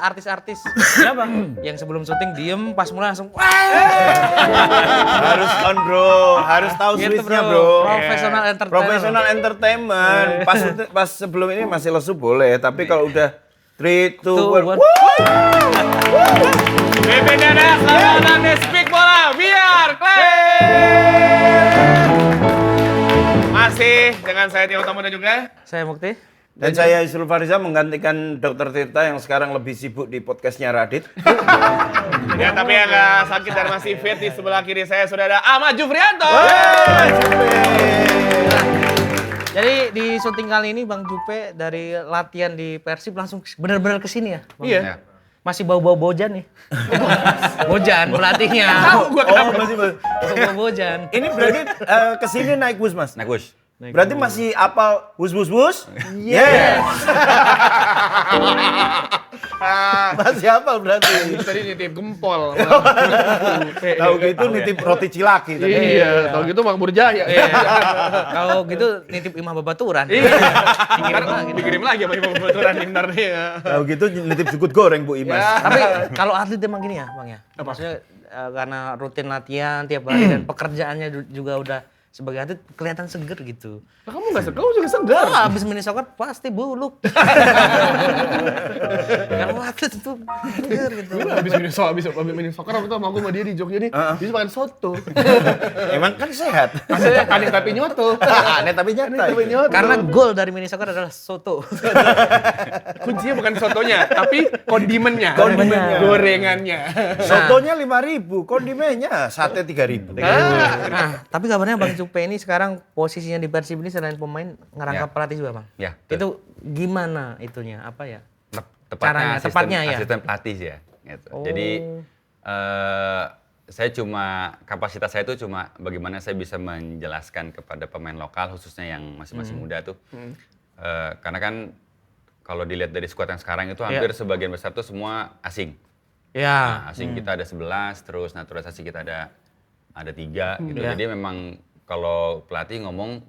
artis-artis. Siapa? Yang sebelum syuting diem, pas mulai langsung Harus on bro, harus tahu gitu, switch-nya bro. Professional entertainer. Professional entertainment. Pas sebelum ini masih lesu boleh, tapi kalau udah 3, 2, 1. Bebe Dada, selamat datang di Speak Bola, biar clear. Masih dengan saya Tio Tomo dan juga Saya Mukti. Dan saya Isrul Fariza menggantikan Dr. Tirta yang sekarang lebih sibuk di podcastnya Radit. ya tapi agak sakit dan masih fit. Di sebelah kiri saya sudah ada Ahmad Jufrianto. Jadi di syuting kali ini Bang Jupe dari latihan di Persib langsung benar-benar kesini ya? Bang? Iya. Masih bau-bau Bojan nih. Bojan pelatihnya. Masih. Bau Bojan. Ini berarti kesini naik bus mas? Naik bus. Berarti masih apal bus? Yes. Masih apal berarti. Tadi nitip gempol. Tahu gitu nitip roti cilaki tadi. Iya, tahu gitu Makmur Jaya. Kalau gitu nitip imah babaturan. Dikirim lagi sama Ibu Baturan Inter nih ya. Tahu gitu nitip jukut goreng Bu Imas. Tapi kalau atlet emang gini ya Bang ya? Maksudnya karena rutin latihan tiap hari dan pekerjaannya juga udah sebagai atlet kelihatan seger gitu. Nah, kamu nggak seger, kamu juga seger. Habis mini soccer pasti buluk. Kalau atlet itu seger gitu. Habis mini soccer aku tuh sama aku sama dia di Jogja nih. Bisa makan soto. Emang kan sehat. Maksudnya kanin tapi nyoto. Aneh tapi nyata. Karena gol dari mini soccer adalah soto. Kuncinya bukan sotonya, tapi kondimennya. Gorengannya. Sotonya 5.000, kondimennya sate 3.000. Nah, tapi kabarnya Bang Jupe ini sekarang posisinya di Persib ini selain pemain ngerangkap pelatih juga, Bang. Ya. Itu gimana itunya? Apa ya? Tepatnya Caranya, asisten pelatih sih ya. Gitu. Jadi saya kapasitas saya itu cuma bagaimana saya bisa menjelaskan kepada pemain lokal khususnya yang masih muda tuh. Karena kan kalau dilihat dari skuad yang sekarang itu hampir sebagian besar tuh semua asing. Ya. Nah, asing kita ada 11, terus naturalisasi kita ada 3 gitu. Jadi memang kalau pelatih ngomong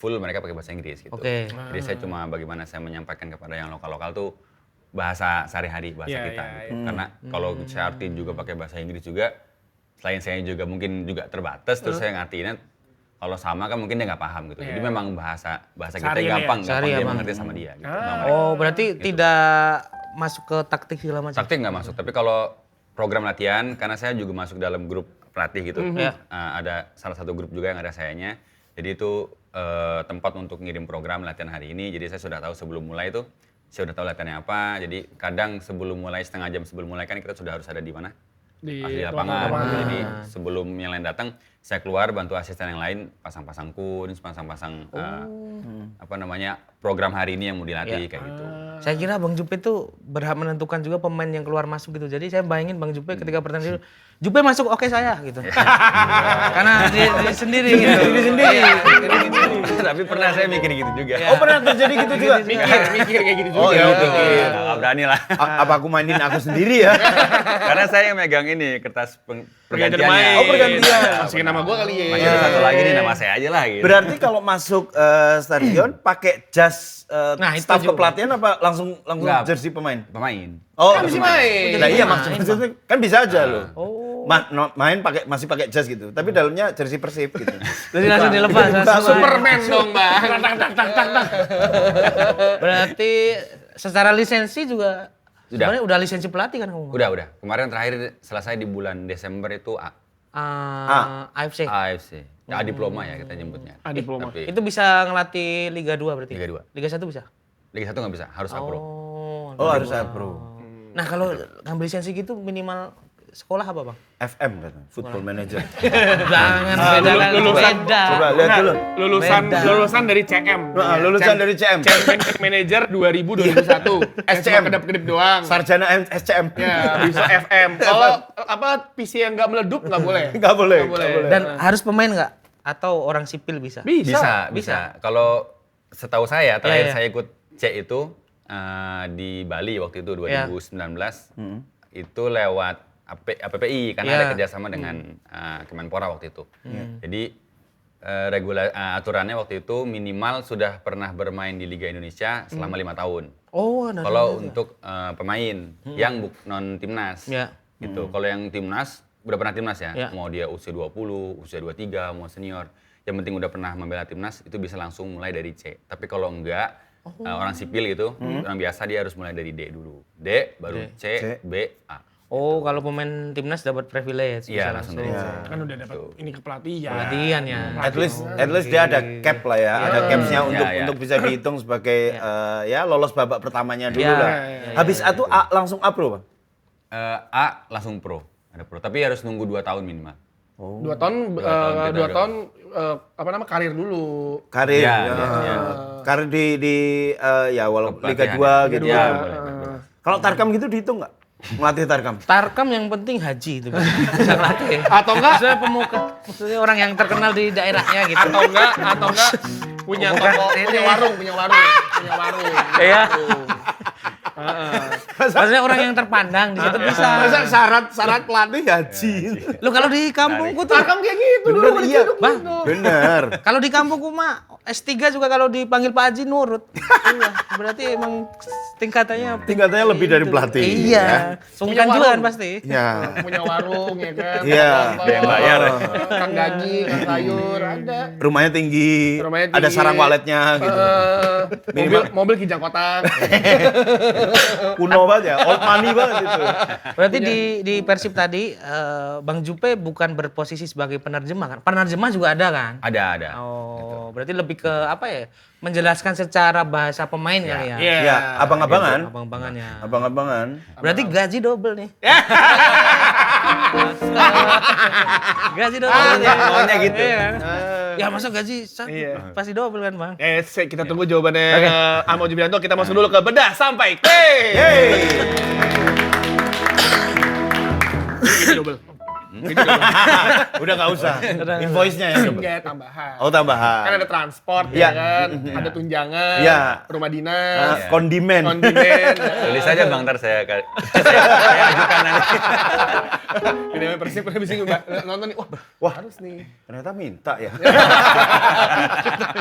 full mereka pakai bahasa Inggris gitu. Jadi saya cuma bagaimana saya menyampaikan kepada yang lokal-lokal tuh bahasa sehari-hari bahasa kita. Gitu. Karena kalau saya artiin juga pakai bahasa Inggris juga, selain saya juga mungkin juga terbatas, terus saya ngartiinnya kalau sama kan mungkin dia nggak paham gitu. Jadi memang bahasa kita gampang dia mengerti sama dia. Gitu. Oh berarti tidak masuk ke taktik segala macam? Taktik nggak masuk, tapi kalau program latihan, karena saya juga masuk dalam grup pelatih gitu, ada salah satu grup juga yang ada sayanya, jadi itu tempat untuk ngirim program latihan hari ini, jadi saya sudah tahu sebelum mulai itu, saya udah tahu latihannya apa, jadi kadang sebelum mulai, setengah jam sebelum mulai kan kita sudah harus ada di mana? Di lapangan. Jadi sebelum yang lain datang, saya keluar bantu asisten yang lain pasang-pasang kun, pasang-pasang program hari ini yang mau dilatih kayak gitu. Saya kira Bang Jupe itu berhak menentukan juga pemain yang keluar masuk gitu. Jadi saya bayangin Bang Jupe ketika pertandingan itu, Jupe masuk oke saya gitu. Karena diri sendiri gitu. Diri sendiri. Tapi pernah saya mikir gitu juga. Oh pernah terjadi gitu juga? Mikir kayak gitu juga. Oh ya gitu. Nggak berani lah. Apa aku mainin aku sendiri ya? Karena saya yang megang ini kertas Pergantian pergantiannya. main. Oh, pergantian. Masukin nama gua kali ya. Masih ada satu lagi nih nama saya aja lah gitu. Berarti kalau masuk stadion pakai jas Nah, itu staf juga. kepelatihan apa langsung Enggak. jersey pemain? Pemain. Oh, Kan bisa main. Nah iya maksudnya kan bisa aja loh. Oh. Main masih pakai jas gitu, tapi dalamnya jersey Persib gitu. Jadi langsung dilepas. Superman dong, Bang. Berarti secara lisensi juga Sudah. sebenarnya udah lisensi pelatih kan kamu? Udah. Kemarin terakhir selesai di bulan Desember itu AFC. AFC. Ya, diploma ya kita nyebutnya. Diploma. Tapi Itu bisa ngelatih Liga 2 berarti? Liga 2. Liga 1 bisa? Liga 1 nggak bisa, harus Apro. Oh harus pro. Nah kalau ngambil lisensi gitu minimal sekolah apa Bang? FM kan, Football Manager. Jangan beda. Coba lihat dulu. Lulusan dari CM. Lulusan dari CM. Championship Manager 2000-2001. SCM. Kedip-kedip doang. Sarjana SCM. Ya, bisa FM. Kalau PC yang nggak meledup nggak boleh. Nggak boleh. Dan harus pemain nggak? Atau orang sipil bisa? Bisa. Kalau setahu saya terakhir Iya. saya ikut C itu di Bali waktu itu 2019 itu lewat APPI karena ada kerjasama dengan Kemenpora waktu itu. Jadi aturannya waktu itu minimal sudah pernah bermain di Liga Indonesia selama 5 tahun. Oh, ada. Kalau untuk pemain yang non timnas, Ya. gitu. Kalau yang timnas, udah pernah timnas ya, Ya. mau dia usia 20, usia 23, mau senior, yang penting udah pernah membela timnas, itu bisa langsung mulai dari C. Tapi kalau enggak, orang sipil gitu, orang biasa dia harus mulai dari D dulu. D, baru C, B, A. Oh, kalau pemain timnas dapat privilege Iya, bisa langsung langsung. dari C. Kan udah dapat ini kepelatihan. Pelatihan ya. At least dia ada cap lah ya, ada capsnya Ya. untuk bisa dihitung sebagai ya lolos babak pertamanya dulu Ya, lah. ya, Habis itu A langsung A Pro, Bang. A langsung pro, ada pro. Tapi harus nunggu 2 tahun minimal. 2 tahun, kita 2 udah- tahun karir dulu. Karir. Iya, ya. iya. Karir di ya walau Liga Kepelatihan. 2 gitu. Iya, ya. boleh. Kalau Tarkam gitu dihitung nggak? Melatih Tarkam. Tarkam yang penting haji itu. Bisa ngelatih. Atau enggak, Maksudnya pemuka, maksudnya orang yang terkenal di daerahnya gitu. atau enggak punya Bukan toko, ini. punya warung. Iya. Maksudnya orang yang terpandang di situ bisa. Masa syarat pelatih haji. Lu kalau di kampungku tuh, Tarkam kayak gitu dulu. Bener iya. Bang, Bener. kalau di kampungku mah S3 juga kalau dipanggil Pak Haji nurut. Iya, berarti emang tingkatannya Tingkatannya lebih dari pelatih. Iya, sungkan Punya juga kan warung. pasti. Ya. Punya warung ya kan. Iya. Ada yang bayar. Kang daging, kang sayur, ada. Rumahnya tinggi. Rumahnya Ada tinggi. sarang waletnya gitu. Mobil kijang kotak. Kuno banget ya, old money banget itu. Berarti di Persib tadi Bang Jupe bukan berposisi sebagai penerjemah kan? Penerjemah juga ada kan? Ada. Oh, berarti lebih ke apa ya? Menjelaskan secara bahasa pemain kali ya. Iya. Ya, abang-abangan. Abang-abangannya. Abang-abangan. Berarti gaji double nih. Gaji double. Maunya gitu. Iya. Ya masa gaji pasti double kan, Bang? Kita tunggu jawabannya Amo Jubianto. Kita masuk dulu ke bedah sampai ke. Ini double. Udah nggak usah. Invoice-nya ya. Enggak tambahan. Oh, tambahan. Kan ada transport Iya. ya kan, ada tunjangan, Iya. rumah dinas, Kondimen. kondimen. Tulis aja Bang, ntar saya ajukan nanti. Ini namanya Persib kan bisa nonton nih. Wah, harus nih. Ternyata minta ya.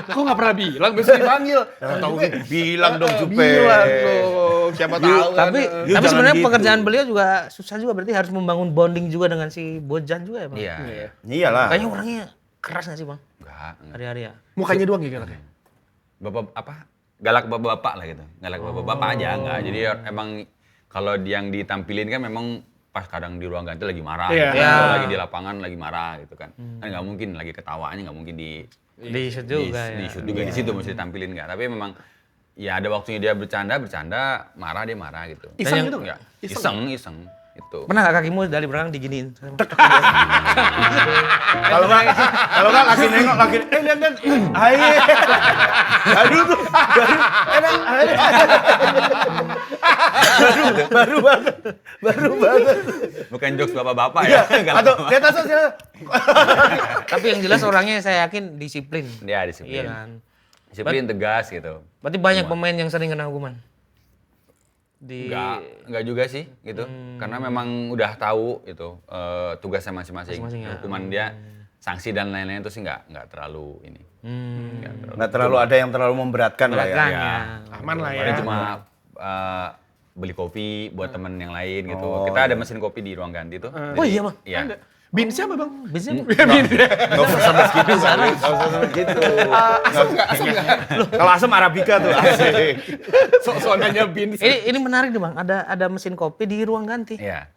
Kok nggak pernah bilang besok dipanggil? Tahu bilang dong Jupe. Bilang dong. Siapa tahu kan. Tapi jangan sebenarnya gitu. pekerjaan beliau juga susah juga, berarti harus membangun bonding juga dengan si Bojan juga ya, Bang? Iya. Iyalah. Kayaknya orangnya keras nggak sih, Bang? Enggak. Hari-hari ya. Mukanya doang ya galaknya. Bapak apa? Galak bapak-bapak lah gitu. Galak bapak-bapak aja enggak. Jadi emang kalau yang ditampilin kan memang pas kadang di ruang ganti lagi marah. Iya. Gitu. Iya. Kalau lagi di lapangan lagi marah gitu kan. Kan nggak mungkin lagi ketawanya nggak mungkin di Di shoot juga ya. di shoot juga di situ mesti ditampilin nggak. Tapi memang ya ada waktunya dia bercanda, marah dia marah gitu. Iseng gitu Enggak. nggak? Iseng itu. Pernah nggak kakimu dari belakang diginiin? Kalau nggak lagi nengok lagi, lihat. Hai. Aduh tuh. Baru banget. Bukan jokes bapak-bapak ya. Galak Atau bapak. lihat atas. Tapi yang jelas orangnya saya yakin disiplin. Ya disiplin. Iya kan. Disiplin tegas gitu. Berarti banyak pemain yang sering kena hukuman. Enggak juga sih gitu. Karena memang udah tahu itu tugasnya masing-masing. Masing-masing ya. Hukuman dia, sanksi dan lain-lain itu sih enggak terlalu ini. Nggak terlalu ada yang terlalu memberatkan lah ya. Beratkan Ya. ya. Aman lah ya. Paling cuma beli kopi buat temen yang lain gitu. Kita ada mesin kopi di ruang ganti tuh. Oh iya, Bang. Iya. Bin siapa bang? Biasanya Nggak usah sampai segitu. Gitu. Asam nggak? Kalau asam Arabica tuh asik. Soalnya bin. ini menarik nih, Bang. Ada mesin kopi di ruang ganti. Iya.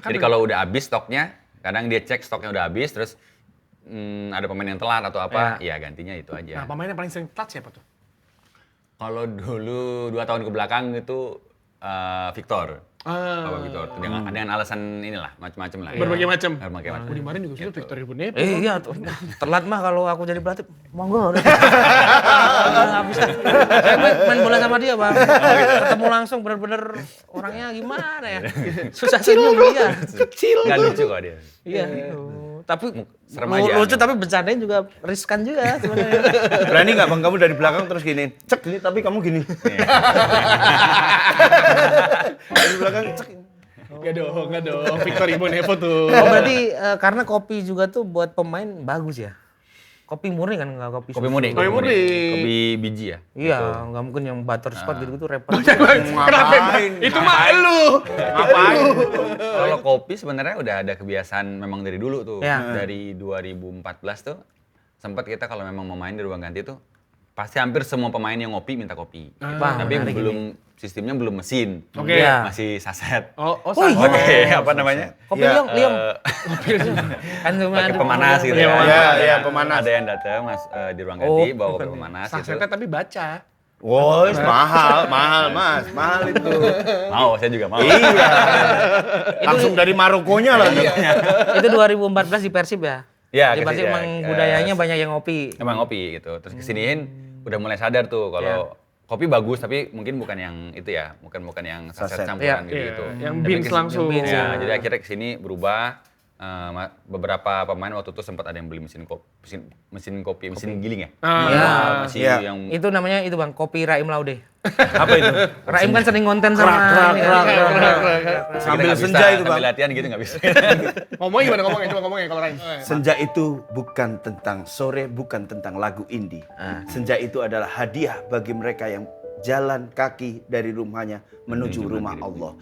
Jadi kalau udah habis stoknya, kadang dia cek stoknya udah habis, terus ada pemain yang telat atau apa, ya gantinya itu Nah, aja. pemain yang paling sering telat siapa tuh? Kalau dulu 2 tahun ke belakang itu Victor. Bapak Victor. Dengan alasan inilah, macam-macam lah. Berbagai macam. Berbagai macam. Kemarin juga sudah Victor Ibu Nepo. Iya, tuh. Telat mah kalau aku jadi pelatih, monggo. Nggak bisa. Saya main bola sama dia, Bang. Ketemu langsung bener-bener orangnya gimana ya? Susah senyum dia. Kecil. Nggak lucu kok dia. Iya. Tapi serem aja. lucu tapi bercandain juga riskan juga sebenarnya. Berani nggak bang kamu dari belakang terus gini, cek gini tapi kamu gini. Dari belakang cek. Nggak dong. Victor Ibu Nepo tuh. Oh berarti karena kopi juga tuh buat pemain bagus ya? kopi murni kan, nggak kopi Kopi susu. murni. Kopi murni. Kopi biji ya. Iya, nggak mungkin yang butter spot gitu-gitu repot. Ngapain? Itu mah lu. Ngapain? Kalau kopi sebenarnya udah ada kebiasaan memang dari dulu tuh. Ya. Dari 2014 tuh sempat kita kalau memang mau main di ruang ganti tuh pasti hampir semua pemain yang ngopi minta kopi. Wah, Tapi menarik belum sistemnya belum mesin. Oke. Iya. Masih saset. Oh, iya. Oke, apa namanya? Kopi Iya, liong. Kan cuma Pakai ada- pemanas gitu Iya, ya. iya, pemanas. Ada yang datang Mas di ruang ganti bawa kopi pemanas gitu. Sasetnya tapi baca. Woi, mahal Mas, mahal itu. Mau, saya juga mau. Iya. Langsung dari Marokonya lagi. Itu 2014 di Persib ya? Iya, Di Persib ya, emang budayanya banyak yang ngopi. Emang ngopi gitu. Terus kesiniin udah mulai sadar tuh kalau kopi bagus tapi mungkin bukan yang itu ya, bukan yang saset Saset. campuran Iya. gitu. Yang Tapi beans langsung. beans, Ya, jadi akhirnya kesini berubah. Beberapa pemain waktu itu sempat ada yang beli mesin giling ya. Iya. Masih Iya. yang Itu namanya itu Bang, kopi Raim Laude. Apa itu? Raim kan sering konten sama ini kan. Sambil nggak bisa, senja itu, Bang. sambil latihan gitu nggak bisa. Ngomongnya gimana ngomongnya? Coba ngomongnya kalau Rain. Senja itu bukan tentang sore, bukan tentang lagu indie. Senja itu adalah hadiah bagi mereka yang jalan kaki dari rumahnya menuju rumah Allah.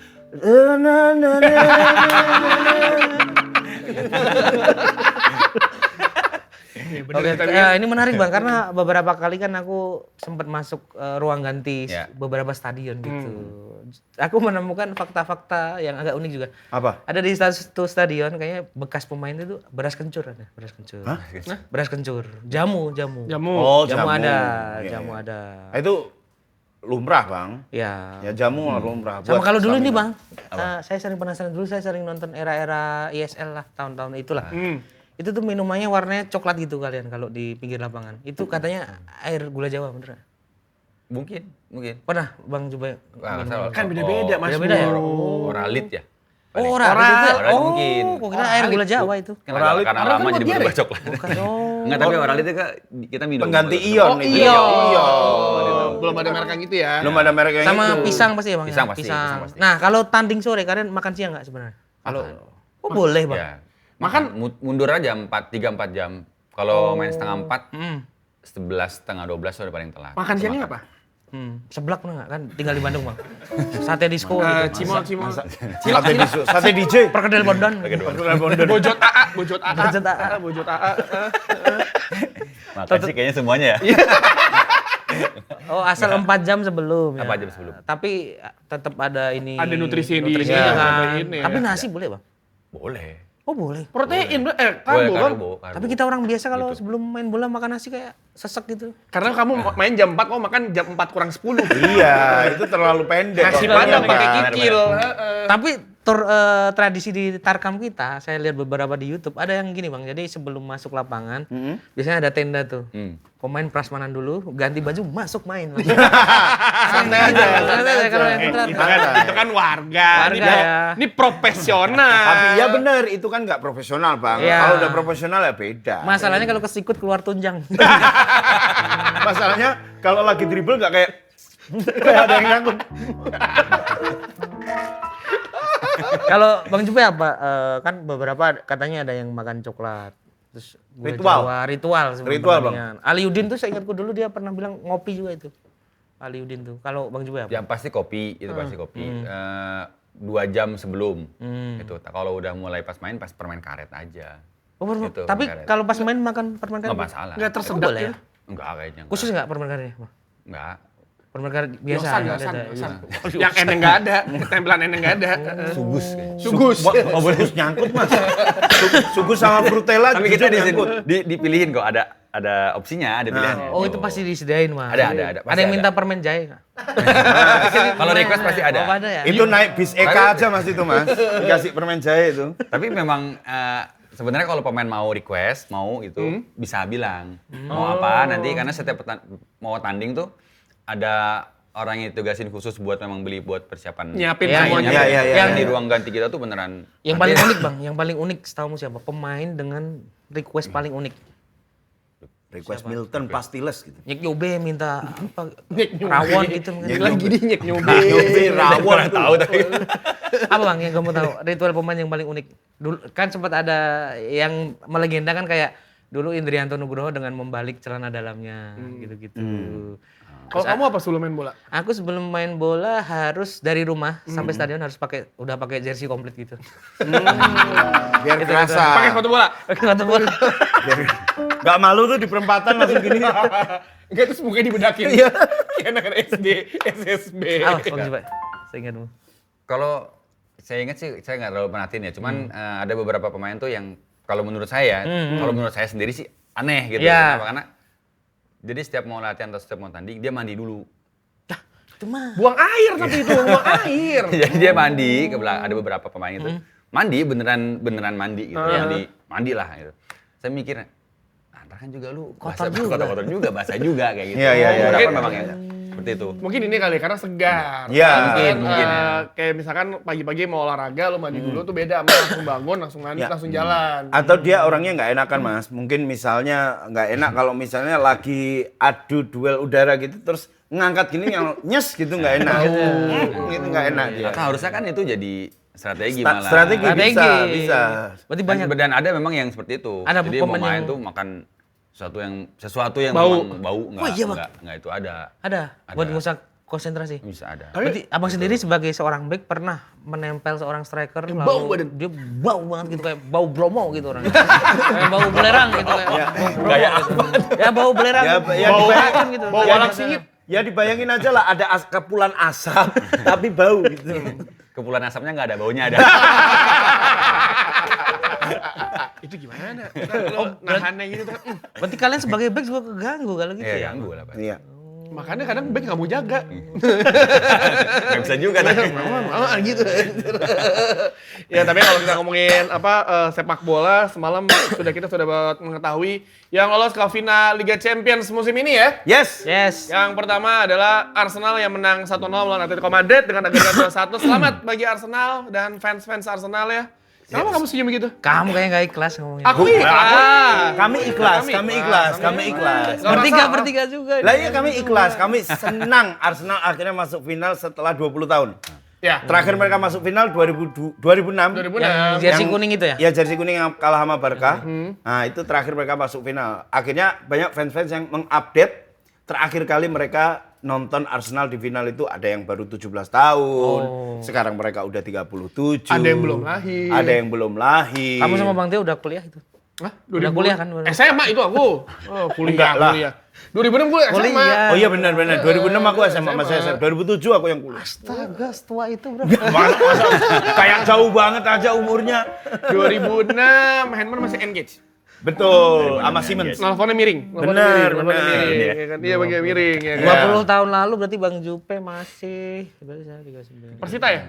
Oke, ini menarik Bang karena beberapa kali kan aku sempat masuk ruang ganti Ya. beberapa stadion gitu. Aku menemukan fakta-fakta yang agak unik juga. Apa? Ada di satu stadion kayaknya bekas pemain itu beras kencur ada, beras kencur. Beras kencur, jamu. Oh, Jamu ada, Iya, jamu iya. ada. Itu lumrah, Bang. Ya. Ya jamu lumrah. Sama Buat kalau dulu ini stamina. Bang, saya sering penasaran dulu, saya sering nonton era-era ISL lah, tahun-tahun itulah. Itu tuh minumannya warnanya coklat gitu kalian kalau di pinggir lapangan. Itu katanya air gula Jawa bener nggak? Mungkin. Pernah Bang coba? Wah, nggak salah. Kan beda-beda Mas. Beda-beda ya? Oralit ya. Oh, orang. Oralit mungkin. Kok kira air gula Jawa itu. Karena lama jadi berubah coklat. Bukan, oh. Enggak, tapi oralit itu kita minum. Pengganti ion itu. iya. Belum ada merek yang gitu ya. Belum ada merek yang Sama itu. pisang pasti ya Bang? Pisang ya? pasti, pisang pasti. Nah, kalau tanding sore kalian makan siang nggak sebenarnya? Kalau Oh, boleh Bang. Ya. Mundur aja 3-4 jam. Kalau main setengah 4, 11 setengah 12 udah paling telat. Makan siangnya apa? Seblak pernah nggak kan? Tinggal di Bandung Bang. Sate disco gitu. Cimol. Sate DJ. Perkedel Bondan. Bojot AA. Bojot AA. Bojot AA. Makan sih kayaknya semuanya ya. Oh, asal 4 jam sebelum ya. 4 jam sebelum. Tapi tetap ada ini. Ada nutrisi di nutrisinya sini, kan. ada ini ya. Tapi nasi boleh, Bang? Boleh. Oh, boleh. Protein, karbo Boleh, Bang. karbo. Tapi kita orang biasa kalau sebelum main bola makan nasi kayak sesek gitu. Karena kamu main jam 4, mau makan jam 4 kurang 10. Iya, itu terlalu pendek. Nasi Bang. padang pakai benar, kikil. Tapi tradisi di Tarkam kita, saya lihat beberapa di YouTube, ada yang gini Bang. Jadi sebelum masuk lapangan, biasanya ada tenda tuh. Pemain prasmanan dulu, ganti baju, masuk main. Santai aja. Santai aja kalau yang Itu kan warga. Warga, Ini- ya. Ini profesional. Tapi ya benar, itu kan nggak profesional, Bang. Iya. Kalau udah profesional ya beda. Masalahnya kalau kesikut keluar tunjang. Masalahnya kalau lagi dribble nggak kayak kayak ada yang nyangkut. Kalau Bang Jupe apa? Kan beberapa katanya ada yang makan coklat. Terus gula Ritual. Jawa, ritual sebelum Ritual, Bang. pertandingan. Aliudin tuh saya ingatku dulu dia pernah bilang ngopi juga itu. Aliudin tuh. Kalau Bang Jupe apa? Yang pasti kopi, itu pasti kopi. 2 jam sebelum. Itu. Kalau udah mulai pas main, pas permen karet aja. Oh, Itu, tapi permen karet. kalau pas main makan permen karet? Nggak masalah. Nggak Oh, tersedak boleh ya. ya? Enggak kayaknya. Khusus nggak permen karetnya? Bang? Enggak. Permen karet biasa. Yosan, ya, yosan, ada. yosan. Yang eneng nggak ada, tempelan eneng nggak ada. Sugus. Sugus. Oh, sugus nyangkut, Mas. Sugus sama frutella Tapi kita jujur nyangkut. dipilihin kok, ada opsinya, ada pilihannya. Oh, itu pasti disediain Mas. Ada, pasti Ada yang ada. minta permen jahe nggak? Kalau request pasti ada. Oh, ada ya? Itu naik bis Eka aja Mas itu, Mas. Dikasih permen jahe itu. Tapi memang sebenarnya kalau pemain mau request, mau itu bisa bilang mau apa nanti karena setiap mau tanding tuh ada orang yang ditugasin khusus buat memang beli buat persiapan. Nyiapin Iya, semuanya. iya, iya, iya. Yang di ruang ganti kita tuh beneran. Yang paling unik Bang, yang paling unik setahumu siapa? Pemain dengan request paling unik. Request Milton pastiles gitu. Nyek Yobe minta apa? Nyek Nyobe. Rawon gitu. Lagi di nyek nyobe. Rawon Tahu tapi. Apa Bang yang kamu tahu? Ritual pemain yang paling unik. Dulu kan sempat ada yang melegenda kan kayak Dulu Indrianto Nugroho dengan membalik celana dalamnya gitu-gitu. Kalau kamu apa sebelum main bola? Aku sebelum main bola harus dari rumah sampai stadion harus udah pakai jersey komplit gitu. Biar kerasa. Pakai sepatu bola? Pakai sepatu bola. Gak malu tuh di perempatan langsung gini. Enggak, terus mukanya dibedakin. Iya. Kayak anak SD, SSB. Apa Bang Jupe? Seingatmu. Kalau saya ingat sih, saya nggak terlalu perhatiin ya. Cuman ada beberapa pemain tuh yang kalau menurut saya sendiri sih aneh gitu. Iya. Kenapa? Karena jadi setiap mau latihan atau setiap mau tanding dia mandi dulu. Itu mah. Buang air tapi itu, buang air. Jadi dia mandi, ada beberapa pemain itu mandi beneran mandi gitu. Mandi lah gitu. Saya mikir, ntar kan juga lu Kotor juga. kotor juga, basah juga kayak gitu. Iya. Beberapa memang ya seperti itu. Mungkin ini kali karena segar. Iya, mungkin. Kayak misalkan pagi-pagi mau olahraga lu mandi dulu tuh beda sama langsung bangun, langsung mandi, Ya. langsung jalan. Atau dia orangnya nggak enakan Mas. Mungkin misalnya nggak enak kalau misalnya lagi adu duel udara gitu terus ngangkat gini yang nyes gitu nggak enak. Gitu nggak enak dia. Maka harusnya kan itu jadi strategi Sta- malah. strategi. bisa. Berarti banyak. Dan ada memang yang seperti itu. Ada Jadi mau pemain main yang- tuh makan sesuatu yang Bau. memang bau iya, Bang. enggak itu ada. Ada. Buat ngusah konsentrasi. Bisa ada. Berarti abang sendiri sebagai seorang back pernah menempel seorang striker lalu bau badan. dia bau banget gitu kayak bau Bromo gitu orang. Kayak bau belerang gitu kayak. Bau Bromo gitu. Ya bau belerang. bau racun gitu. bau Kayak walak gitu. singit. Ya dibayangin aja lah ada kepulan asap tapi bau gitu. Kepulan asapnya nggak ada, baunya ada. Itu gimana? Kalau nahannya gitu tuh. Berarti kalian sebagai back juga keganggu kalau gitu Iya, ya? ganggu lah, Pak. Iya. Makanya kadang back nggak mau jaga. Nggak bisa juga tapi. Mau gitu. Ya tapi kalau kita ngomongin sepak bola semalam kita sudah mengetahui yang lolos ke final Liga Champions musim ini ya. Yes. Yes. Yang pertama adalah Arsenal yang menang 1-0 melawan Atletico Madrid dengan agregat 2-1. Selamat bagi Arsenal dan fans-fans Arsenal ya. Kenapa kamu senyum begitu? Kamu kayaknya gak ikhlas ngomongnya. Aku ikhlas. Kami ikhlas. Bertiga juga. Lah iya kami ikhlas, kami senang Arsenal akhirnya masuk final setelah 20 tahun. Ya. Terakhir mereka masuk final 2006. 2006. Yang jersey kuning itu ya? Ya jersey kuning yang kalah sama Barca. Nah itu terakhir mereka masuk final. Akhirnya banyak fans-fans yang mengupdate terakhir kali mereka nonton Arsenal di final itu ada yang baru 17 tahun. Sekarang mereka udah 37. Ada yang belum lahir. Ada yang belum lahir. Kamu sama Bang Teo udah kuliah itu? Hah? Udah kuliah kan? SMA itu aku. Oh, Enggak lah. kuliah. 2006 gue SMA. Kuliah. Oh iya benar. 2006 aku SMA masih SMA. 2007 aku yang kuliah. Astaga, setua itu bro. Masa kayak jauh banget aja umurnya. 2006 handphone masih engage. Betul, sama Siemens. Nelfonnya miring. Bener. Iya kan? Iya bagian miring ya kan. 20 tahun lalu berarti Bang Jupe masih berarti saya 39. Persita ya?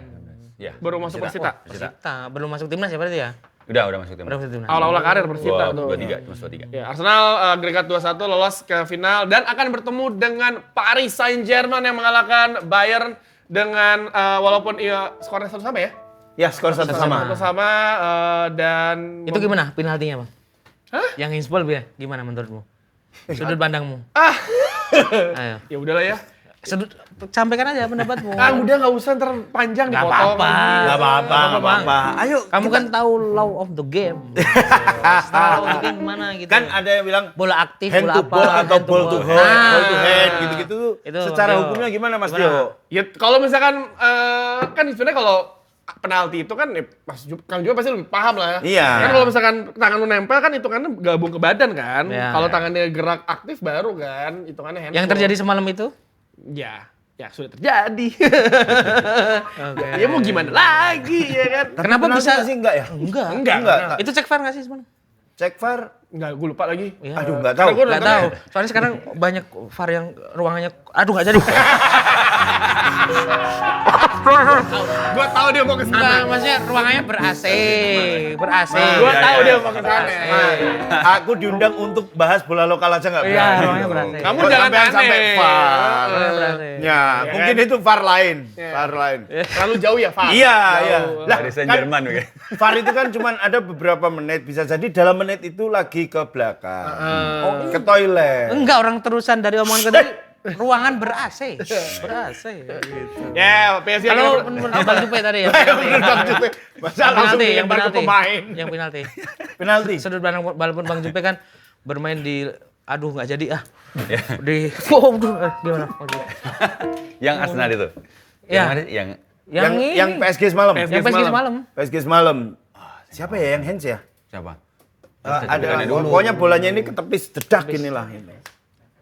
Ya. Baru masuk Persita. Persita, belum masuk timnas ya berarti ya? Udah masuk tim. Udah masuk timnas. Awal-awal karir Persita tuh. 23, cuma 23. Ya, Arsenal agregat 2-1 lolos ke final dan akan bertemu dengan Paris Saint-Germain yang mengalahkan Bayern dengan walaupun skornya satu sama ya? Ya skor satu sama. Satu sama dan Itu gimana penaltinya, Bang? Hah? Yang Inspol ya? Gimana menurutmu? Sudut pandangmu. Ayo. ya udahlah ya. Sampaikan aja pendapatmu. Udah nggak usah ntar panjang Nggak dipotong. apa-apa. Bang. Ayo, Kamu kan tahu law of the game. Tahu itu gimana gitu. kan ada yang bilang bola aktif, hand bola to apa? ball atau hand to ball to ball. head, Nah. ball to head gitu-gitu. Itu, Secara Bang Teo. hukumnya gimana Mas Gimana? Tio? Ya kalau misalkan kan sebenarnya kalau penalti itu kan Kang juga pasti lebih paham lah ya. Iya. Kan kalau misalkan tangan lu nempel kan hitungannya gabung ke badan kan. Iya. Kalau tangannya gerak aktif baru kan hitungannya handball. Yang terjadi semalam itu? Ya sudah terjadi. Oke. Ya mau gimana lagi ya kan? Kenapa Penalti bisa? nggak sih enggak ya? Enggak. Enggak. Itu cek VAR nggak sih semalam? Cek VAR. Enggak, gue lupa lagi. Iya. Aduh, enggak tahu. Karena Nggak tahu. Soalnya sekarang banyak VAR yang ruangannya, aduh nggak jadi. Gue tahu dia mau ke Enggak, sana. maksudnya ruangannya ber-AC. Ber-AC. Gue tahu dia mau ke sana. Aku diundang untuk bahas bola lokal aja enggak Iya, berani. ruangannya ber-AC. Kamu Kok jangan sampai aneh. VAR. Ruangannya ber-AC. Ya, mungkin itu VAR lain. VAR lain. Terlalu jauh ya, Pak. Iya, iya. Lah, Dari Saint kan Jerman gitu. VAR itu kan cuman ada beberapa menit, bisa jadi dalam menit itu lagi ke belakang. Ke toilet. Enggak, orang terusan dari omongan ke tadi ruangan ber-AC. Ber-AC gitu. Ya, PSG Kalau akan- menurut Bang Jupe tadi ya. Masa langsung Yang dilempar ke penalti. pemain. Yang penalti. Penalti. Sudut pandang walaupun Bang Jupe kan bermain di aduh nggak jadi Ya. di gimana? Yang Arsenal itu. Ya. Yang PSG semalam. Yang PSG semalam. PSG semalam. Siapa ya yang hands ya? Siapa? Ada pokoknya bolanya ini ke tepi jedak inilah ini.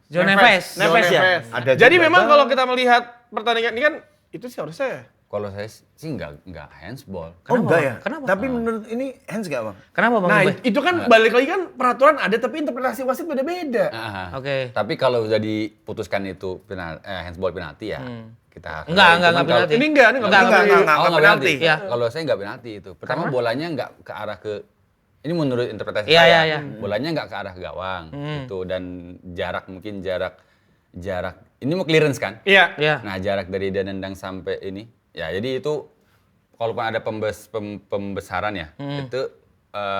John Neves. Neves ya? Ada Jadi juga. memang kalau kita melihat pertandingan ini kan itu sih harusnya Kalau saya sih enggak handsball. Oh enggak ya? Kenapa? Tapi menurut ini hands enggak Bang? Kenapa Bang Nah, Ube? itu kan balik lagi kan peraturan ada tapi interpretasi wasit beda-beda. Oke. Tapi kalau udah diputuskan itu handsball penalti ya, kita Enggak penalti. Ini enggak nggak penalti. Iya. Kalau saya nggak penalti itu. Pertama bolanya nggak ke arah ke ini menurut interpretasi Iya, saya. iya. Bolanya nggak ke arah ke gawang gitu dan mungkin jarak ini mau clearance kan? Iya. Iya. Nah, jarak dari dia nendang sampai ini. Ya, jadi itu kalaupun ada pembesaran ya, itu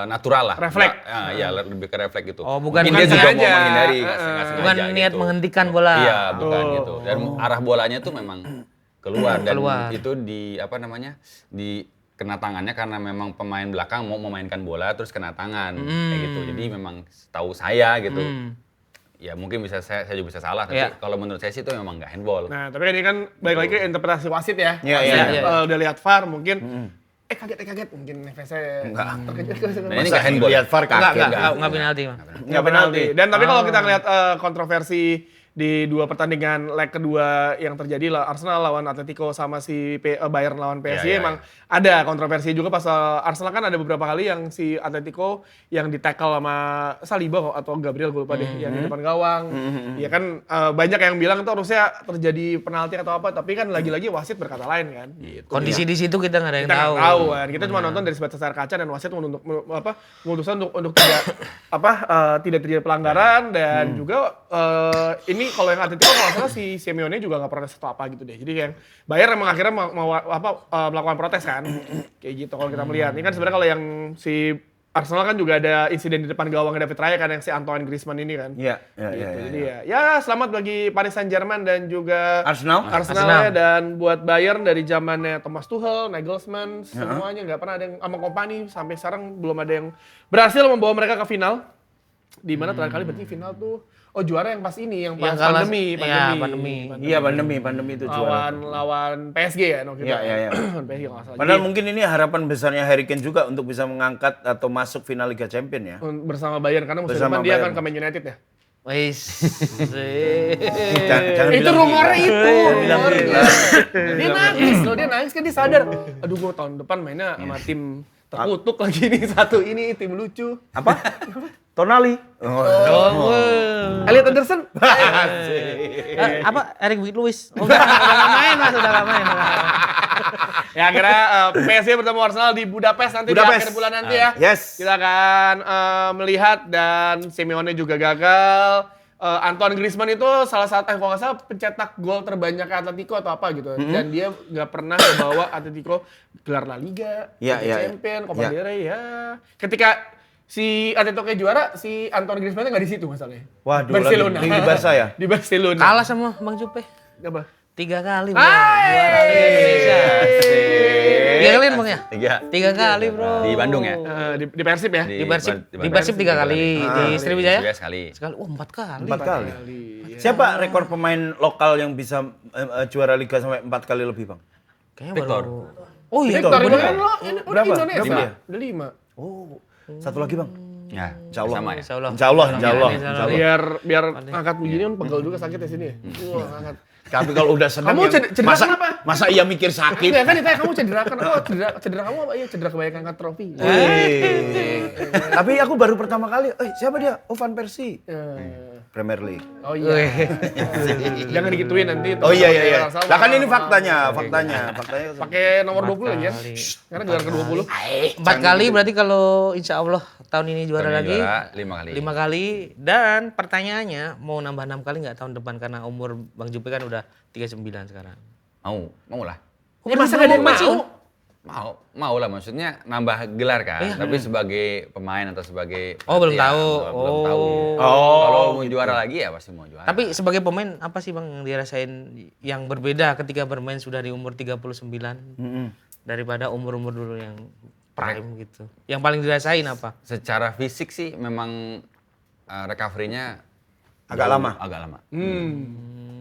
natural lah. Refleks. Iya, lebih ke refleks gitu. Oh, bukan Mungkin dia juga sengaja. mau menghindari, nggak sengaja Bukan niat gitu. menghentikan bola. Iya, bukan gitu. Dan arah bolanya tuh memang keluar dan Keluar. itu di kena tangannya karena memang pemain belakang mau memainkan bola terus kena tangan kayak gitu. Jadi memang setahu saya gitu. Ya mungkin saya juga bisa salah, tapi Iya. kalau menurut saya sih itu memang nggak handball. Nah, tapi kan ini kan balik lagi ke interpretasi wasit ya. Iya, Wasit, iya. udah lihat VAR mungkin kaget mungkin Nevesnya terkejut. Nah, ini nggak handball. Lihat VAR kaget. Enggak penalti, Bang. Enggak penalti. Dan tapi kalau kita ngeliat kontroversi di dua pertandingan leg kedua yang terjadi lah Arsenal lawan Atletico sama si Bayern lawan PSG Iya, iya, emang ada kontroversi juga pas Arsenal kan ada beberapa kali yang si Atletico yang di-tackle sama Saliba atau Gabriel gue lupa deh yang di depan gawang. Ya kan banyak yang bilang itu harusnya terjadi penalti atau apa tapi kan lagi-lagi wasit berkata lain kan. Gitu. Kondisi di situ kita nggak ada yang Kita tahu. nggak tahu kan. Kita cuma nonton dari sebatas layar kaca dan wasit memutuskan untuk tidak terjadi pelanggaran dan juga ini kalau yang Atletico kalau nggak salah si Simeone juga nggak protes atau apa gitu deh. Jadi yang Bayern emang akhirnya melakukan protes kan. Kayak gitu kalau kita melihat. Ini kan sebenarnya kalau yang si Arsenal kan juga ada insiden di depan gawang David Raya kan yang si Antoine Griezmann ini kan. Iya, Gitu. Jadi ya selamat bagi Paris Saint-Germain dan juga Arsenal? ya, dan buat Bayern dari zamannya Thomas Tuchel, Nagelsmann, semuanya nggak pernah ada yang sama kompani sampai sekarang belum ada yang berhasil membawa mereka ke final. Di mana terakhir kali berarti final tuh juara yang pas ini yang pas Yang kalah- pandemi. Iya, pandemi itu juara. Lawan PSG ya Iya. PSG kalau nggak salah. Padahal Jadi, mungkin ini harapan besarnya Harry Kane juga untuk bisa mengangkat atau masuk final Liga Champions ya. bersama Bayern karena musim Bersama depan dia Bayern. akan ke Man United ya. Wis. Jangan Itu bilang rumornya gitu. itu. Bilang rumornya. gitu. Dia nangis kan dia sadar. Aduh gua tahun depan mainnya sama tim terkutuk lagi nih satu ini tim lucu. Apa? Tonali. Elliot Anderson. Apa Eric Lewis? Udah nggak main Mas, udah nggak main. Ya akhirnya PSG bertemu Arsenal di Budapest nanti di akhir bulan nanti ya. Yes. Kita akan melihat dan Simeone juga gagal. Antoine Griezmann itu salah satu kalau nggak salah pencetak gol terbanyak Atletico atau apa gitu. Dan dia nggak pernah membawa Atletico gelar La Liga, Iya, Liga iya, Champions, Copa iya. del Rey ya. Ketika si Atletico juara, si Antoine Griezmann nggak di situ masalahnya. Waduh, Barcelona. lagi di Barca ya? Di Barcelona. Kalah sama Bang Jupe. Apa? 3 kali bro. Juara Liga Indonesia. 3 kali Bang ya? 3 kali bro. Di Bandung ya? Di Persib ya? Di Persib 3 kali. Di Sriwijaya? Sekali. Sekali. 4 kali. 4 kali. Siapa rekor pemain lokal yang bisa juara Liga sampai 4 kali lebih, Bang? Kayaknya Victor. baru. Oh iya. Victor itu bener. kan lo Berapa? Indonesia. Berapa dia? Udah 5. Oh, satu lagi, Bang. Ya, Insya Allah. sama ya. Insya Allah. Insya Allah. Biar angkat begini kan pegel juga sakit ya sini ya. Wah, angkat. Tapi kalau udah senang Kamu ya, cedera kenapa? Masa iya mikir sakit? Ya kan ditanya kamu cedera kan? Oh, cedera kamu apa? Iya, cedera kebanyakan angkat trofi. Tapi aku baru pertama kali, siapa dia? Oh, Van Persie. Premier League. Oh iya. Jangan digituin nanti. Oh iya. Lah kan ini faktanya. Pakai nomor 20 lagi ya. Karena gelar ke-20. 4 kali berarti kalau insya Allah tahun ini juara Tahun ini lagi. juara 5 kali. 5 kali. Dan pertanyaannya mau nambah 6 kali nggak tahun depan karena umur Bang Jupe kan udah 39 sekarang. Mau lah. Ini masa nggak ada yang mau? Mau lah, maksudnya nambah gelar kan. Tapi sebagai pemain atau sebagai Belum pelatih ya, tahu. belum tahu. Oh, Kalau mau juara lagi ya pasti mau juara. Tapi sebagai pemain apa sih Bang yang dirasain yang berbeda ketika bermain sudah di umur 39 daripada umur-umur dulu yang prime gitu. Yang paling dirasain apa? secara fisik sih memang recovery-nya Agak lama? Agak lama.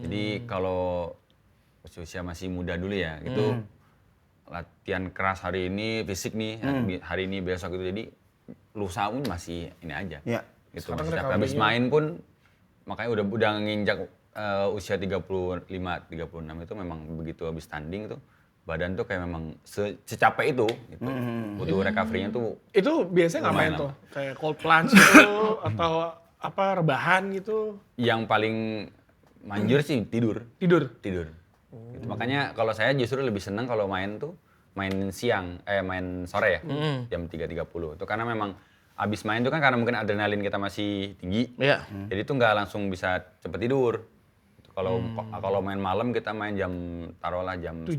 Jadi kalau usia masih muda dulu ya, itu latihan keras hari ini, fisik nih, hari ini, besok gitu. Jadi lusa pun masih ini aja. Iya. Gitu. Habis main pun, makanya udah nginjak usia 35, 36 itu memang begitu habis tanding tuh, badan tuh kayak memang secapek itu gitu. Butuh recovery-nya tuh. Itu biasanya ngapain tuh? Kayak cold plunge gitu atau apa rebahan gitu? Yang paling manjur sih tidur. Tidur. Gitu. Makanya kalau saya justru lebih senang kalau main tuh main main sore ya, jam 3.30. Itu karena memang abis main tuh kan karena mungkin adrenalin kita masih tinggi. Iya. Jadi tuh nggak langsung bisa cepet tidur. Kalau main malam kita main taruhlah jam 7,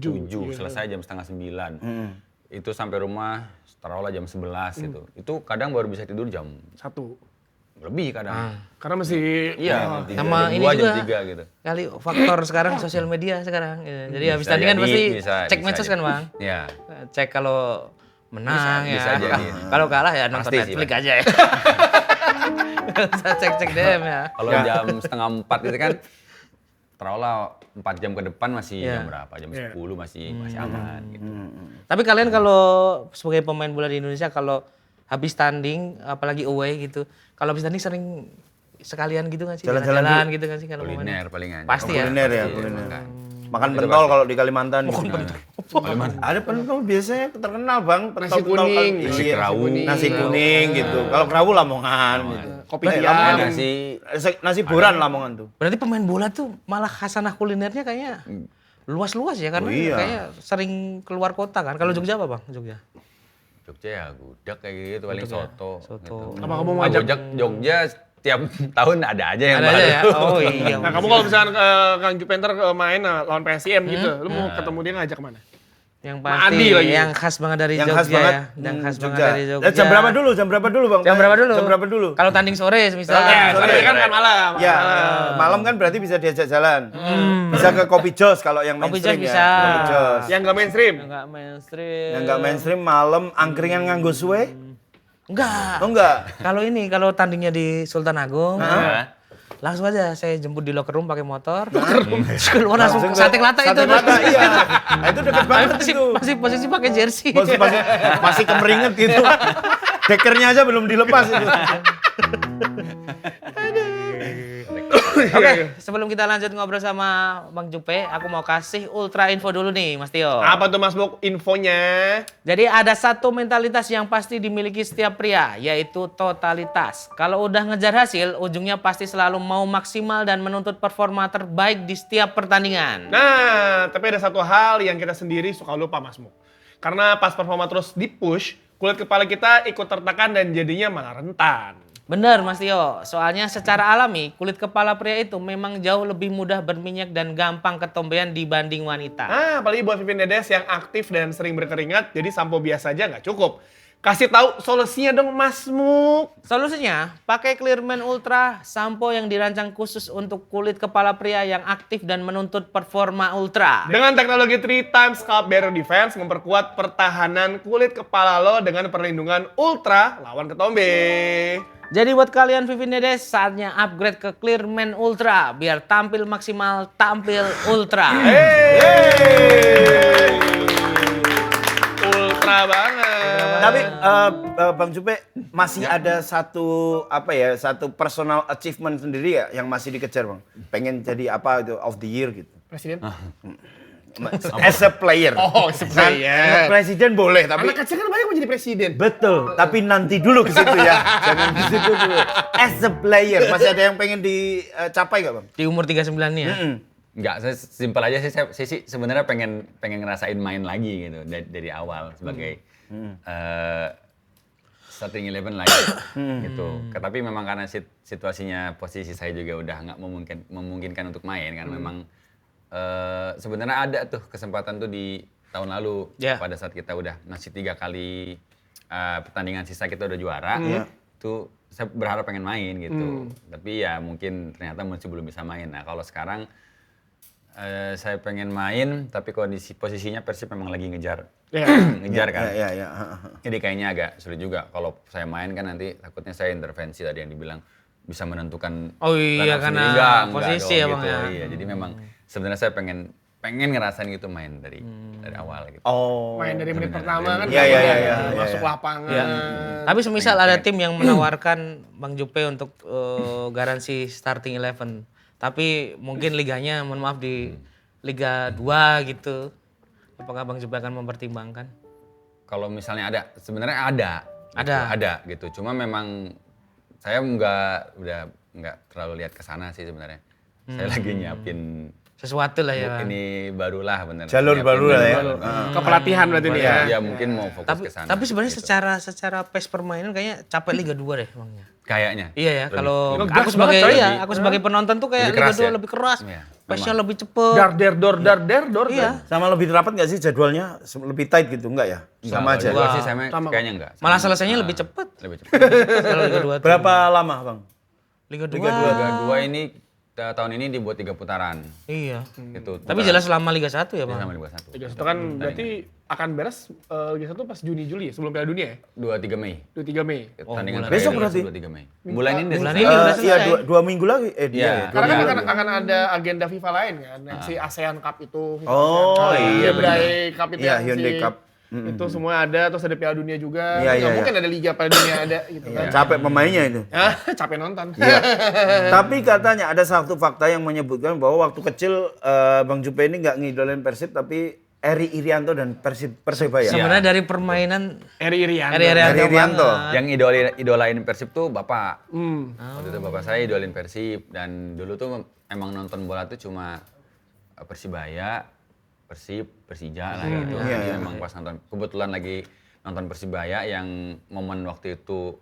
selesai jam setengah 9. Itu sampai rumah taruhlah jam 11 gitu. Itu kadang baru bisa tidur jam 1. lebih kadang. Karena masih sama jam ini 2, juga jam 3 gitu. kali faktor sekarang sosial media sekarang. Ya. Jadi habis tandingan pasti cek medsos kan Bang. Iya. Cek kalau menang bisa ya. jadi. Kalau kalah ya nonton Pasti sih, Netflix Bang. aja ya. Bisa cek DM ya. Kalau jam setengah 4 itu kan terolah 4 jam ke depan masih jam berapa? Jam 10 masih aman gitu. Tapi kalian kalau sebagai pemain bola di Indonesia kalau habis tanding apalagi away gitu. Kalau habis tanding sering sekalian gitu nggak sih? Jalan-jalan gitu kan sih kalau Kuliner palingan. Pasti ya. Kuliner ya, kuliner. Makan pentol kalau di Kalimantan. Ada pentol biasanya terkenal Bang, Nasi pentol kuning. Nasi kerawu. Nasi kuning gitu. Kalau kerawu Lamongan gitu. Kopi Lamongan. hiam. Nasi boran Lamongan tuh. Berarti pemain bola tuh malah khasanah kulinernya kayaknya luas-luas ya karena kayaknya sering keluar kota kan. Kalau Jogja apa Bang? Jogja ya gudeg kayak gitu, paling soto. Gitu. Apa kamu mau ajak? Jogja tiap tahun ada aja yang ada baru. aja ya. Oh iya. Nah kamu kalau misalkan Kang Jupenter main lawan PSIM gitu, lu mau ketemu dia ngajak kemana? Yang Adi pasti lagi. yang khas banget dari Yang Jogja khas banget. ya. Yang khas banget Jogja. dari Jogja. Jam berapa dulu? Jam berapa dulu Bang? Jam berapa dulu? Kalau tanding sore misalnya. Sore kan malam. Ya, malam kan berarti bisa diajak jalan. Bisa ke Kopi Jos kalau yang Kopi mainstream Jos ya. bisa. Kopi Jos. Yang nggak mainstream. Enggak mainstream. Yang nggak mainstream malam angkringan nganggo suwe? Enggak. Oh enggak. Kalau tandingnya di Sultan Agung, langsung aja saya jemput di locker room pakai motor. Terus keluar langsung ke Sate Kelata itu. Sate Kelata, iya. Nah, itu dekat banget itu. Masih posisi pakai jersey. Masih kemeringet gitu. Dekernya aja belum dilepas itu. Oke, sebelum kita lanjut ngobrol sama Bang Jupe, aku mau kasih ultra info dulu nih, Mas Tio. Apa tuh Mas Buk infonya? Jadi ada satu mentalitas yang pasti dimiliki setiap pria, yaitu totalitas. Kalau udah ngejar hasil, ujungnya pasti selalu mau maksimal dan menuntut performa terbaik di setiap pertandingan. Nah, tapi ada satu hal yang kita sendiri suka lupa Mas Buk. Karena pas performa terus di-push, kulit kepala kita ikut tertekan dan jadinya malah rentan. Bener Mas Tio, soalnya secara alami kulit kepala pria itu memang jauh lebih mudah berminyak dan gampang ketombean dibanding wanita. Nah, apalagi buat Vivin Dedes yang aktif dan sering berkeringat, jadi sampo biasa aja nggak cukup. Kasih tahu solusinya dong Mas Muk. Solusinya, pakai Clearman Ultra, sampo yang dirancang khusus untuk kulit kepala pria yang aktif dan menuntut performa ultra. Dengan teknologi 3x Scalp Barrier Defense memperkuat pertahanan kulit kepala lo dengan perlindungan ultra lawan ketombe. Jadi buat kalian Vivin Dedes, saatnya upgrade ke Clearman Ultra biar tampil maksimal, tampil ultra. Ultra banget. Tapi Bang Jupe masih ada satu personal achievement sendiri ya yang masih dikejar Bang. Pengen jadi apa itu of the year gitu. Presiden? As a player. Oh, as a player. Presiden boleh tapi Anak kecil kan banyak mau jadi presiden. betul, tapi nanti dulu ke situ ya. Jangan di situ dulu. As a player masih ada yang pengen dicapai nggak Bang? Di umur 39 nih ya. Enggak, saya simpel aja sih. Saya sih sebenarnya pengen ngerasain main lagi gitu dari awal sebagai starting 11 lagi gitu. Tapi memang karena situasinya posisi saya juga udah nggak memungkinkan untuk main karena memang sebenarnya ada tuh kesempatan tuh di tahun lalu pada saat kita udah masih 3 kali pertandingan sisa kita udah juara. Tuh saya berharap pengen main gitu. Tapi ya mungkin ternyata masih belum bisa main. Nah, kalau sekarang saya pengen main, tapi kondisi posisinya Persib memang lagi ngejar kan. Jadi kayaknya agak sulit juga. Kalau saya main kan nanti takutnya saya intervensi tadi yang dibilang bisa menentukan Oh iya, line-up karena sendiri. Enggak posisi dong, ya, Bang, gitu. ya. Iya, jadi memang sebenarnya saya pengen ngerasain gitu main dari awal gitu. Oh. Main dari menit Benar, pertama kan Iya, iya, iya, masuk iya. lapangan. Iya. Tapi semisal ada tim yang menawarkan Bang Jupe untuk garansi starting 11, tapi mungkin liganya mohon maaf di Liga 2 gitu. Apakah Bang Jupe akan mempertimbangkan? Kalau misalnya ada, sebenarnya ada. Gitu, ada gitu. Cuma memang saya udah nggak terlalu lihat ke sana sih sebenarnya. Saya lagi nyiapin Sesuatu lah ya. ini barulah bener. Jalur Nyiapin baru lah ya. Kepelatihan berarti nih ya. Ya mungkin mau fokus ke sana. Tapi sebenarnya gitu. secara pace permainan kayaknya capek Liga 2 deh Bang. Kayaknya. Iya ya, kalau lebih aku gas sebagai banget, coy. aku sebagai penonton tuh kayak Lebih Liga keras 2 ya? lebih keras. Iya, Pace-nya lebih cepet. Dar der. Iya. Sama lebih rapat nggak sih jadwalnya? Lebih tight gitu enggak ya? Sama aja. Gua sih kayaknya enggak. Malah selesainya lebih cepet. Lebih cepat. Kalau Liga 2 tuh. Berapa lama, Bang? Liga 2. Liga 2 ini tahun ini dibuat 3 putaran. Iya. Gitu. Tapi jelas selama Liga 1 ya, Bang. sama Liga 1. Liga 1 kan berarti akan beres Liga 1 pas Juni-Juli ya sebelum Piala Dunia ya? 23 Mei. 23 Mei. Pertandingan besok terakhir berarti? 23 Mei. Bulan ini Bulan selesai. ini udah Iya, selesai. dua minggu lagi. Iya. Iya. Karena kan akan ada agenda FIFA lain kan, yang si ASEAN Cup itu. FIFA Oh, ASEAN Cup, iya, Hyundai Cup itu Iya, yang Hyundai si- Cup. Itu semua ada, terus ada Piala Dunia juga. Iya, Nggak iya, mungkin ada Liga Piala Dunia ada gitu kan. Capek pemainnya itu. Ah, capek nonton. Iya. Tapi katanya ada satu fakta yang menyebutkan bahwa waktu kecil Bang Jupe ini nggak ngidolain Persib tapi Eri Irianto dan Persebaya. Sebenarnya dari permainan Eri Irianto. Eri Eri Irianto. Yang idolain Persib tuh Bapak. Waktu itu Bapak saya idolain Persib dan dulu tuh emang nonton bola tuh cuma Persibaya, Persib, Persija lah gitu. Iya, Jadi iya. memang pas nonton, kebetulan lagi nonton Persibaya yang momen waktu itu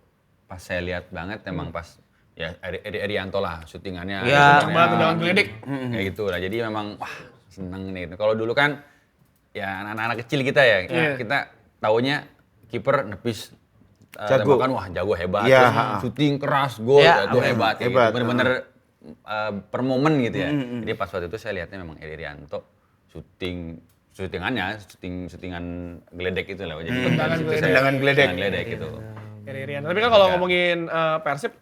pas saya lihat banget emang pas ya Irianto lah syutingannya. Iya. syutingannya Banget tendangan geledek. Kayak gitu lah. Jadi memang wah seneng nih. Kalau dulu kan ya anak-anak kecil kita ya, kita taunya kiper nepis Jago. tembakan wah jago hebat, Iya, terus ha. syuting keras, gol, Iya, itu hebat, kayak hebat, gitu. Bener-bener per momen gitu ya. Jadi pas waktu itu saya lihatnya memang Irianto syutingan geledek itu lah. Jadi Tendangan dari situ geledek. saya- Tendangan geledek. tendangan geledek gitu. Eri Irianto. Tapi kan kalau ngomongin Persib,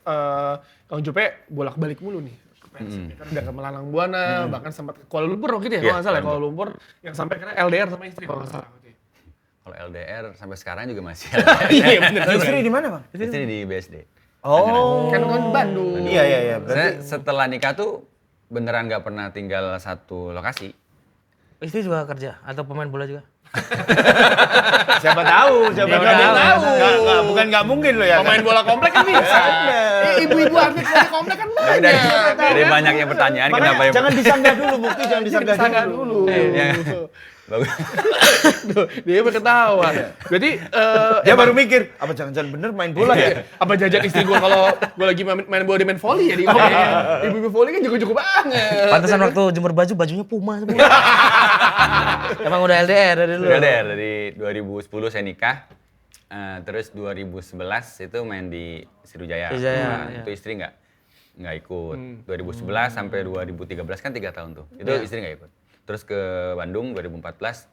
Kang Jupe bolak-balik mulu nih. Ke Persib. Kan udah ke Malang Buana, bahkan sempat ke Kuala Lumpur waktu itu ya, kalau nggak salah ya, Kuala Lumpur. Yang sampai kira LDR sama istri kalau nggak salah. waktu itu. Kalau LDR sampai sekarang juga masih Iya bener. Istri di mana, Bang? Istri di BSD. Oh. Kan Bandung. Iya, iya, iya. Saya setelah nikah tuh beneran nggak pernah tinggal satu lokasi. istri juga kerja atau pemain bola juga. Siapa tahu, siapa tahu. Bukan nggak mungkin loh ya. Pemain bola komplek kan bisa. Ibu-ibu artis dari komplek kan banyak. Dari banyaknya pertanyaan Makanya kenapa jangan disanggah dulu, Bukti jangan disanggah dulu. Ya. Bagus. Tuh, dia berketawa. Berarti Dia baru mikir, apa jangan-jangan bener main bola ya? apa jajan istri gua kalau gua lagi main bola di main volley ya di ibu-ibu volley kan jago-jago banget. Pantesan waktu jemur baju bajunya Puma semua. Emang udah LDR dari dulu. Udah deh, dari 2010 saya nikah. Terus 2011 itu main di Sriwijaya. Sriwijaya, Nah, iya. itu istri nggak ikut. 2011 sampai 2013 kan 3 tahun tuh. Itu istri nggak ikut. Terus ke Bandung 2014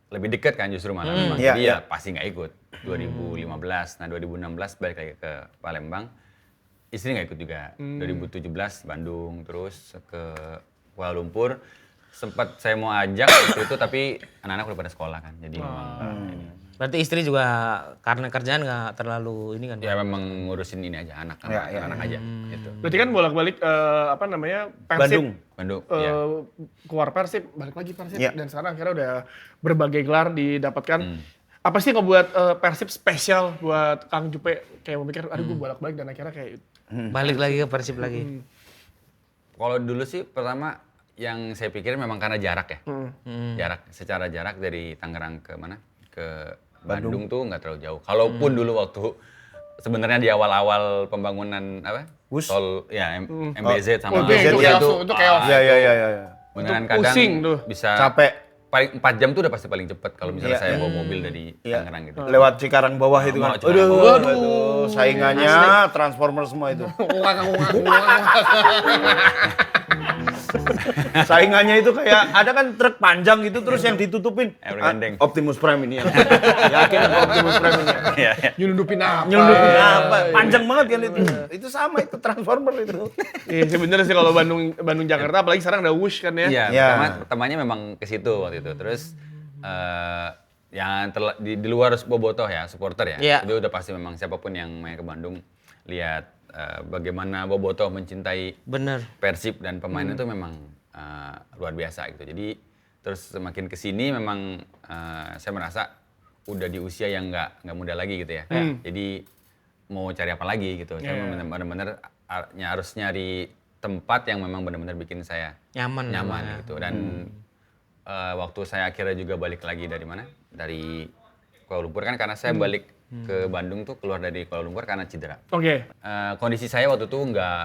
lebih dekat kan justru malah memang. Iya, Jadi iya. ya pasti nggak ikut. 2015. Nah 2016 balik lagi ke Palembang. Istri nggak ikut juga. 2017 Bandung, terus ke Kuala Lumpur. Sempat saya mau ajak waktu itu tapi anak-anak udah pada sekolah kan. Jadi memang Berarti istri juga karena kerjaan nggak terlalu ini kan. ya memang ngurusin ini aja anak aja gitu. Berarti kan bolak-balik apa namanya Persib Bandung. Ya. keluar Persib, balik lagi Persib Iya. dan sekarang akhirnya udah berbagai gelar didapatkan. Apa sih yang ngebuat Persib spesial buat Kang Jupe kayak memikir aduh gue bolak-balik dan akhirnya kayak Balik lagi ke Persib lagi. Kalau dulu sih pertama yang saya pikir memang karena jarak ya. Secara jarak dari Tangerang ke mana? Ke Bandung tuh nggak terlalu jauh. Kalaupun dulu waktu sebenarnya di awal-awal pembangunan apa? Bus? Tol ya MBZ sama itu Bus chaos, itu chaos. Iya, iya, iya, iya. beneran Itu kadang pusing tuh. bisa Capek. paling 4 jam tuh udah pasti paling cepet kalau misalnya Iya. saya bawa mobil dari Iya. Tangerang gitu. Lewat Cikarang bawah itu kan. Cikarang Aduh, bawah. aduh, saingannya Transformer semua itu. Saingannya itu kayak ada kan truk panjang gitu terus yang ditutupin Gandeng. Optimus Prime ini yang yakin apa Optimus Prime ini. Iya, iya. Nyelundupin apa? Nyelundupin apa? Panjang banget kan itu. Itu sama itu Transformer itu. Iya sebenarnya sih kalau Bandung Jakarta apalagi sekarang ada Wush kan ya. Iya, Ya. pertamanya memang ke situ waktu itu. Terus yang di luar bobotoh ya, supporter ya. Iya. Itu udah pasti memang siapapun yang main ke Bandung lihat bagaimana bobotoh mencintai Bener. Persib dan pemain itu memang luar biasa gitu. Jadi terus semakin kesini memang saya merasa udah di usia yang nggak muda lagi gitu ya. Jadi mau cari apa lagi gitu. Saya benar-benar harus nyari tempat yang memang benar-benar bikin saya Nyaman gitu. Dan waktu saya akhirnya juga balik lagi dari mana? Dari Kuala Lumpur kan karena saya balik ke Bandung tuh keluar dari Kuala Lumpur karena cedera. Oke. Kondisi saya waktu itu nggak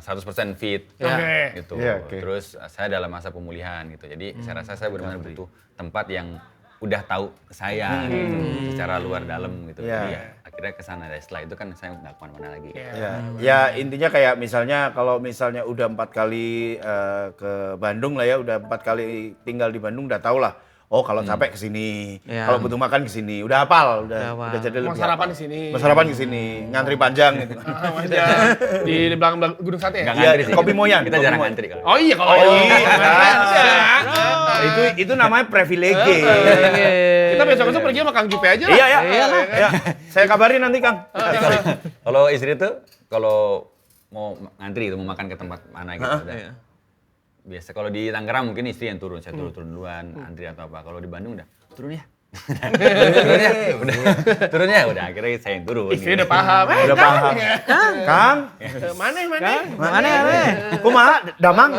100% fit Oke. gitu. Iya, oke. Terus saya dalam masa pemulihan gitu. Jadi saya rasa saya benar-benar butuh tempat yang udah tahu saya gitu, secara luar dalam gitu. Iya. Jadi ya akhirnya ke sana. Setelah itu kan saya nggak kemana-mana lagi. Ya intinya kayak misalnya kalau misalnya udah 4 kali ke Bandung lah ya, udah 4 kali tinggal di Bandung udah tau lah. Oh kalau capek ke sini, Ya. kalau butuh makan ke sini, udah hafal, Udah hafal. udah jadi lebih Mau sarapan hafal. di sini. Mau sarapan di sini, ngantri panjang gitu. Di belakang Gunung Sate ya? Nggak Iya, ngantri sih. Kopi Moyan, Kita Kopi jarang Moyan. ngantri kalau. Oh iya kalau Itu namanya privilege. kita besok-besok pergi sama Kang Jupe aja lah. Iya, iya. Saya kabarin nanti Kang. Kalau istri tuh kalau mau ngantri itu mau makan ke tempat mana gitu udah. Biasa kalau di Tangerang mungkin istri yang turun, saya turun duluan, antri atau apa. Kalau di Bandung udah turun ya. turun ya, udah akhirnya saya yang turun. Istri gitu. udah paham. Udah paham. Kang, Mana? Mana? kumaha? Damang.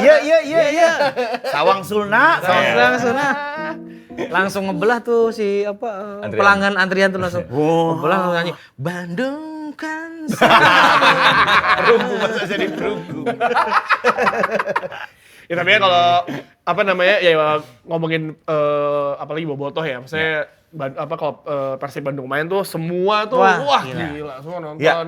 Iya. Sawang Sulna. Langsung ngebelah tuh si Antrian. pelanggan antrian tuh langsung. Ngebelah langsung nyanyi Bandung kan. Perunggu masa jadi perunggu. Ya tapi ya kalau apa namanya ya ngomongin apalagi bobotoh ya, maksudnya kalau Persib Bandung main tuh semua tuh Wah, gila semua nonton. Ya,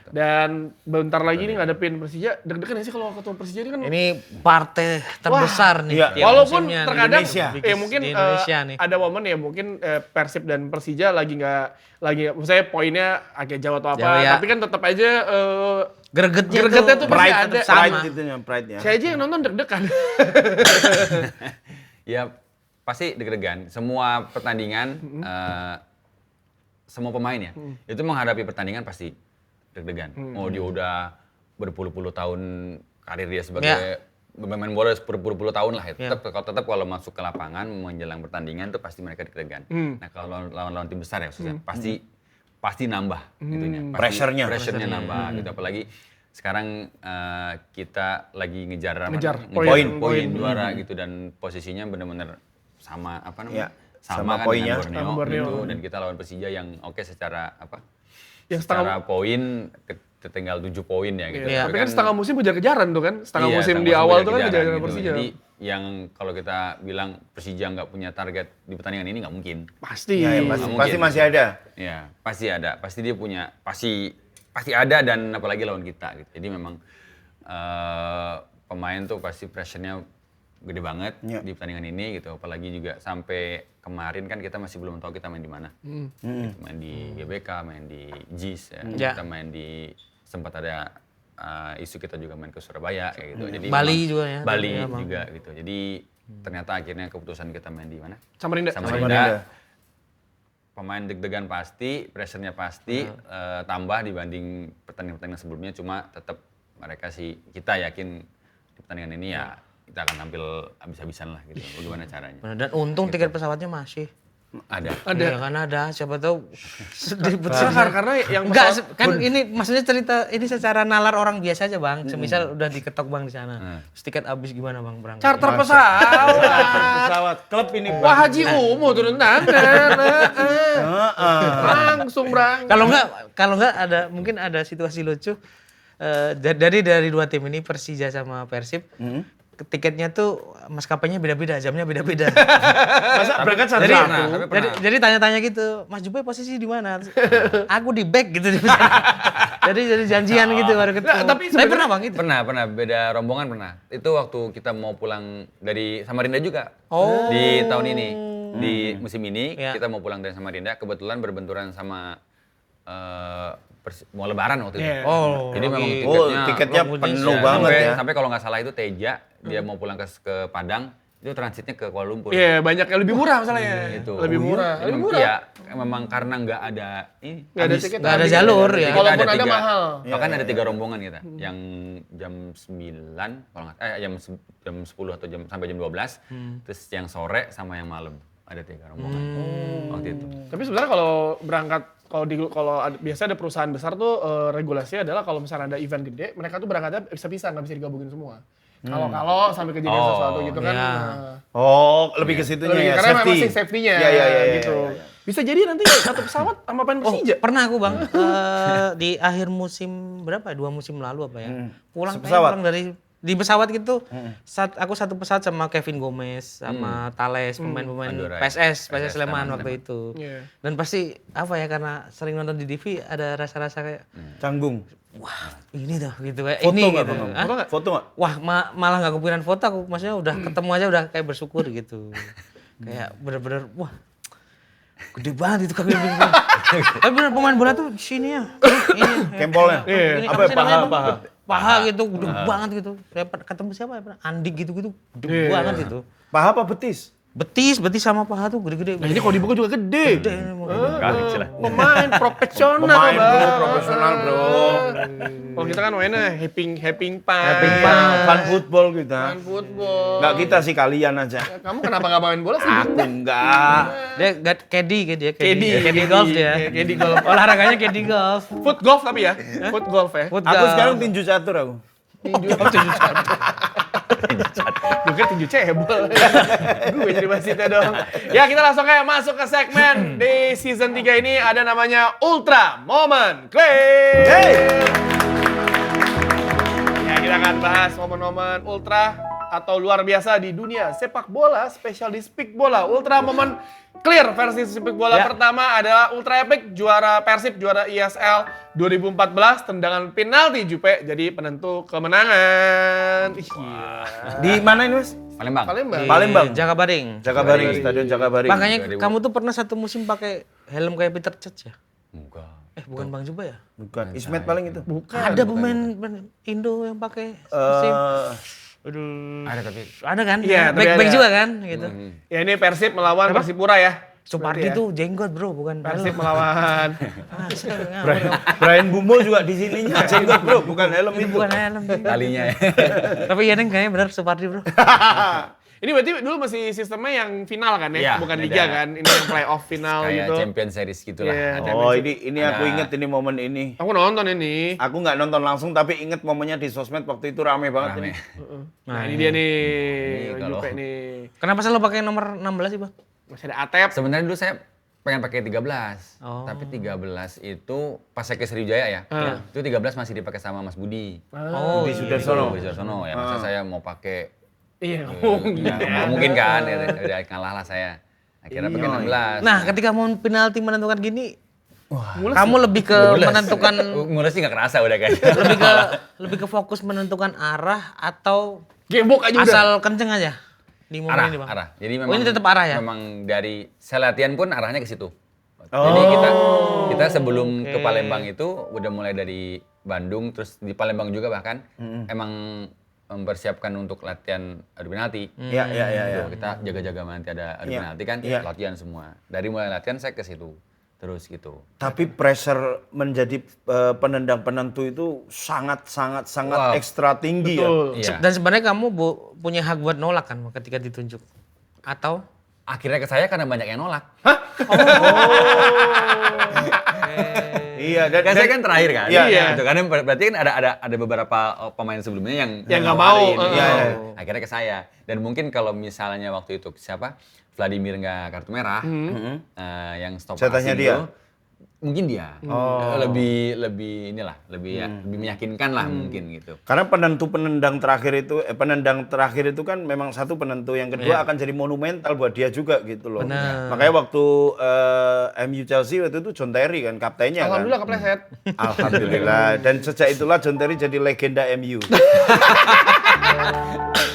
Dan bentar lagi nih ngadepin Persija, deg-degan ya sih kalau ketemu Persija ini kan. Ini partai terbesar nih. iya. tiap Walaupun musimnya di terkadang Indonesia. ya mungkin Di Indonesia nih. ada momen ya mungkin Persib dan Persija lagi misalnya poinnya agak jauh atau apa, Jauh, ya. tapi kan tetap aja Gregetnya tuh pasti tetap ada. Pride sama. gitu ya, pride-nya. Saya aja yang nonton deg-degan. Ya pasti deg-degan. Semua pertandingan, semua pemain ya, itu menghadapi pertandingan pasti deg-degan. Mau dia udah berpuluh-puluh tahun karir dia sebagai pemain bola berpuluh-puluh tahun lah. Tetap kalau masuk ke lapangan menjelang pertandingan itu pasti mereka deg-degan. Nah kalau lawan-lawan tim besar ya khususnya, pasti nambah itunya. Pressure-nya nambah gitu. Apalagi sekarang kita lagi ngejar poin juara gitu dan posisinya benar-benar sama apa namanya? Sama kan poinnya. dengan Sama Borneo Borneo. gitu dan kita lawan Persija yang oke secara apa? Yang Secara poin tinggal 7 poin ya gitu. Iya. Tapi kan setengah musim kejar-kejaran tuh kan, setengah musim di awal tuh kan kejar-kejaran Persija. Jadi yang kalau kita bilang Persija nggak punya target di pertandingan ini nggak mungkin. Pasti. Ya, pasti masih ada. Ya pasti ada, pasti dia punya, pasti ada dan apalagi lawan kita gitu. Jadi memang pemain tuh pasti pressure-nya gede banget di pertandingan ini gitu. Apalagi juga sampai kemarin kan kita masih belum tahu kita main di mana. Gitu, main di GBK, main di JIS ya. Kita main di sempat ada isu kita juga main ke Surabaya kayak gitu. Jadi Bali memang- juga ya. Bali Iya, juga gitu. Jadi ternyata akhirnya keputusan kita main di mana? Samarinda. Samarinda. Pemain deg-degan pasti, pressure-nya pasti tambah dibanding pertandingan-pertandingan sebelumnya. Cuma tetap kita yakin di pertandingan ini ya kita akan tampil habis-habisan lah gitu. Bagaimana caranya? Bener, dan untung tiket pesawatnya masih. Ada. Iya kan ada, siapa tahu sedih Karena yang enggak kan ini maksudnya cerita ini secara nalar orang biasa aja Bang. Semisal udah diketok Bang di sana. Terus tiket habis gimana Bang berangkat? charter pesawat. Pesawat klub ini. Wah Haji Umu turun tangan. Langsung berangkat. Kalau enggak ada mungkin ada situasi lucu. Dari dua tim ini Persija sama Persib. Tiketnya tuh maskapainya beda-beda, jamnya beda-beda. Masa berangkat Jadi, satu-satu? jadi tanya-tanya gitu, Mas Jupe posisi di mana? Aku di back gitu. Jadi janjian gitu baru ketemu. Nggak, tapi Tapi pernah Bang itu? Pernah, beda rombongan pernah. Itu waktu kita mau pulang dari Samarinda juga. Oh. Di tahun ini, di musim ini Ya. kita mau pulang dari Samarinda, kebetulan berbenturan sama mau lebaran waktu itu. Iya. Oh. Jadi memang tiketnya long penuh weekend. banget sampai, ya. sampai kalau nggak salah itu Teja, dia mau pulang ke Padang, itu transitnya ke Kuala Lumpur. Iya, banyak yang lebih murah masalahnya. Gitu. Lebih murah. Jadi Lebih memang- murah. Iya, memang karena nggak ada ini. Nggak ada habis. tiket. Nggak ada jalur ya. Kita Walaupun ada tiga- mahal. Bahkan Iya, ada iya, 3 rombongan kita, yang jam 9, kalau nggak, jam 10 atau sampai jam 12, terus yang sore sama yang malam. Ada 3 rombongan waktu itu. Tapi sebenarnya kalau berangkat biasa ada perusahaan besar tuh regulasinya adalah kalau misalnya ada event gede, mereka tuh berangkatnya bisa-bisa nggak bisa digabungin semua. Kalau sampai kejadian Oh, sesuatu gitu kan. iya. Oh, lebih ke situnya Lebih, ya, karena safety. memang sih safety-nya Iya, gitu. iya. Bisa jadi nanti satu pesawat sama pemain Persija. Pernah aku Bang, di akhir musim berapa ya? 2 musim lalu apa ya? Pulang Sepesawat? pulang di pesawat gitu. Aku satu pesawat sama Kevin Gomez, sama Thales, pemain-pemain Madura ya. PSS PSS Sleman Sleman. waktu itu. Iya. Dan pasti apa ya, karena sering nonton di TV ada rasa-rasa kayak Canggung. wah ini tuh gitu kayak Foto ini nggak gitu. Bang? Hah? Foto nggak? Foto nggak? Wah malah nggak kepikiran foto, aku maksudnya udah ketemu aja udah kayak bersyukur gitu. Kayak bener-bener wah gede banget itu kaki Kevin. Tapi bener pemain bola tuh sini ya. Ini Kempolnya? Ini Apa ya, sih namanya, paha? Bang? Paha gitu, gede banget gitu. Saya ketemu siapa ya? Andik gitu-gitu, gede banget gitu. Paha apa betis? Betis sama paha tuh gede-gede. Nah ini kalau dibuka juga gede. Enggak kecil lah. Pemain profesional, Pemain bro, Bang. profesional bro. Kalau kita kan mainnya having Having fun. fun football kita. Fun football. Nggak kita sih, kalian aja. Kamu kenapa nggak main bola sih? Aku enggak. Dia caddy ya, Caddy golf dia. Caddy golf. Olahraganya caddy golf. Foot golf tapi ya? Foot golf ya? Foot Aku golf. sekarang tinju catur aku. Tinju catur. Gue kira tinju cebol. Gue jadi wasitnya dong. Ya kita langsung kayak masuk ke segmen di season 3 ini ada namanya Ultra Moment Claim. Hey! Ya kita akan bahas momen-momen ultra atau luar biasa di dunia sepak bola, spesial di Speak Bola. Ultra Moment Clear versi Speak Bola Ya. pertama adalah Ultra Epic, juara Persib, juara ISL 2014, tendangan penalti Jupe jadi penentu kemenangan. Iya. Di mana ini, Mas? Palembang. Palembang. Di Palembang. Jakabaring. Jakabaring, Stadion Jakabaring. Makanya 2000. kamu tuh pernah satu musim pakai helm kayak Peter Cech ya? Enggak. Bukan Bang Juba ya? Bukan, Ismet paling itu. Ada pemain Indo yang pakai musim. Aduh. Ada tapi Ada kan? Iya, tapi Back ada. juga kan gitu. Ya ini Persib melawan Persipura ya. Supardi Berarti ya. tuh jenggot bro, bukan Persib helm. melawan. Brian Bumo juga di sininya jenggot bro, bukan helm itu. Bukan helm. talinya ya. Tapi iya Neng kayaknya benar Supardi bro. Ini berarti dulu masih sistemnya yang final kan ya? Iya, Bukan beda. liga kan? Ini yang playoff final Kayak gitu. Champion Series gitulah. Iya. Ada. Oh, ini aku inget ini momen ini. Aku nonton ini. Aku nggak nonton langsung tapi inget momennya di sosmed waktu itu rame banget Rame. ini. Nah, ini dia nih. kalau- Jupe nih. Kenapa selalu pakai nomor 16 sih bang? Masih ada Atep. Sebenarnya dulu saya pengen pakai 13. Oh. Tapi 13 itu pas saya ke Sriwijaya ya. Itu 13 masih dipakai sama Mas Budi. Oh, Budi Sudarsono. Budi Sudarsono ya. Masa saya mau pakai Iya. ya, nggak mungkin kan. Udah kalah lah saya. Akhirnya pakai 16. Nah, ketika mau penalti menentukan gini, Mules kamu lebih ke Mules. menentukan Mules sih nggak kerasa udah kayaknya. lebih ke fokus menentukan arah atau Gebok aja udah. asal kenceng aja di momen Arah, ini bang? arah. Jadi Oh, ini tetap arah ya? Memang dari saya latihan pun arahnya ke situ. Jadi kita sebelum ke Palembang itu udah mulai dari Bandung, terus di Palembang juga bahkan emang mempersiapkan untuk latihan adu penalti. Iya, iya, iya. Tuh, kita jaga-jaga nanti ada adu Iya, penalti kan, iya. latihan semua. Dari mulai latihan saya ke situ terus gitu. Tapi pressure menjadi penendang penentu itu sangat Wow. ekstra tinggi Betul. Iya. Dan sebenarnya kamu punya hak buat nolak kan ketika ditunjuk? Atau? Akhirnya ke saya karena banyak yang nolak. Iya, dan Kan saya kan terakhir kan. Iya, iya. Gitu. Karena berarti kan ada beberapa pemain sebelumnya yang nggak mau. nawarin. Iya, iya. Akhirnya ke saya. Dan mungkin kalau misalnya waktu itu siapa? Vladimir nggak kartu merah, yang stop Jatahnya passing dia. itu, Mungkin dia lebih inilah, lebih meyakinkan lah mungkin gitu. Karena penendang terakhir itu kan memang satu penentu, yang kedua akan jadi monumental buat dia juga gitu loh. Makanya waktu MU Chelsea waktu itu John Terry kan kaptennya kan. Alhamdulillah kepleset. Alhamdulillah. Dan sejak itulah John Terry jadi legenda MU.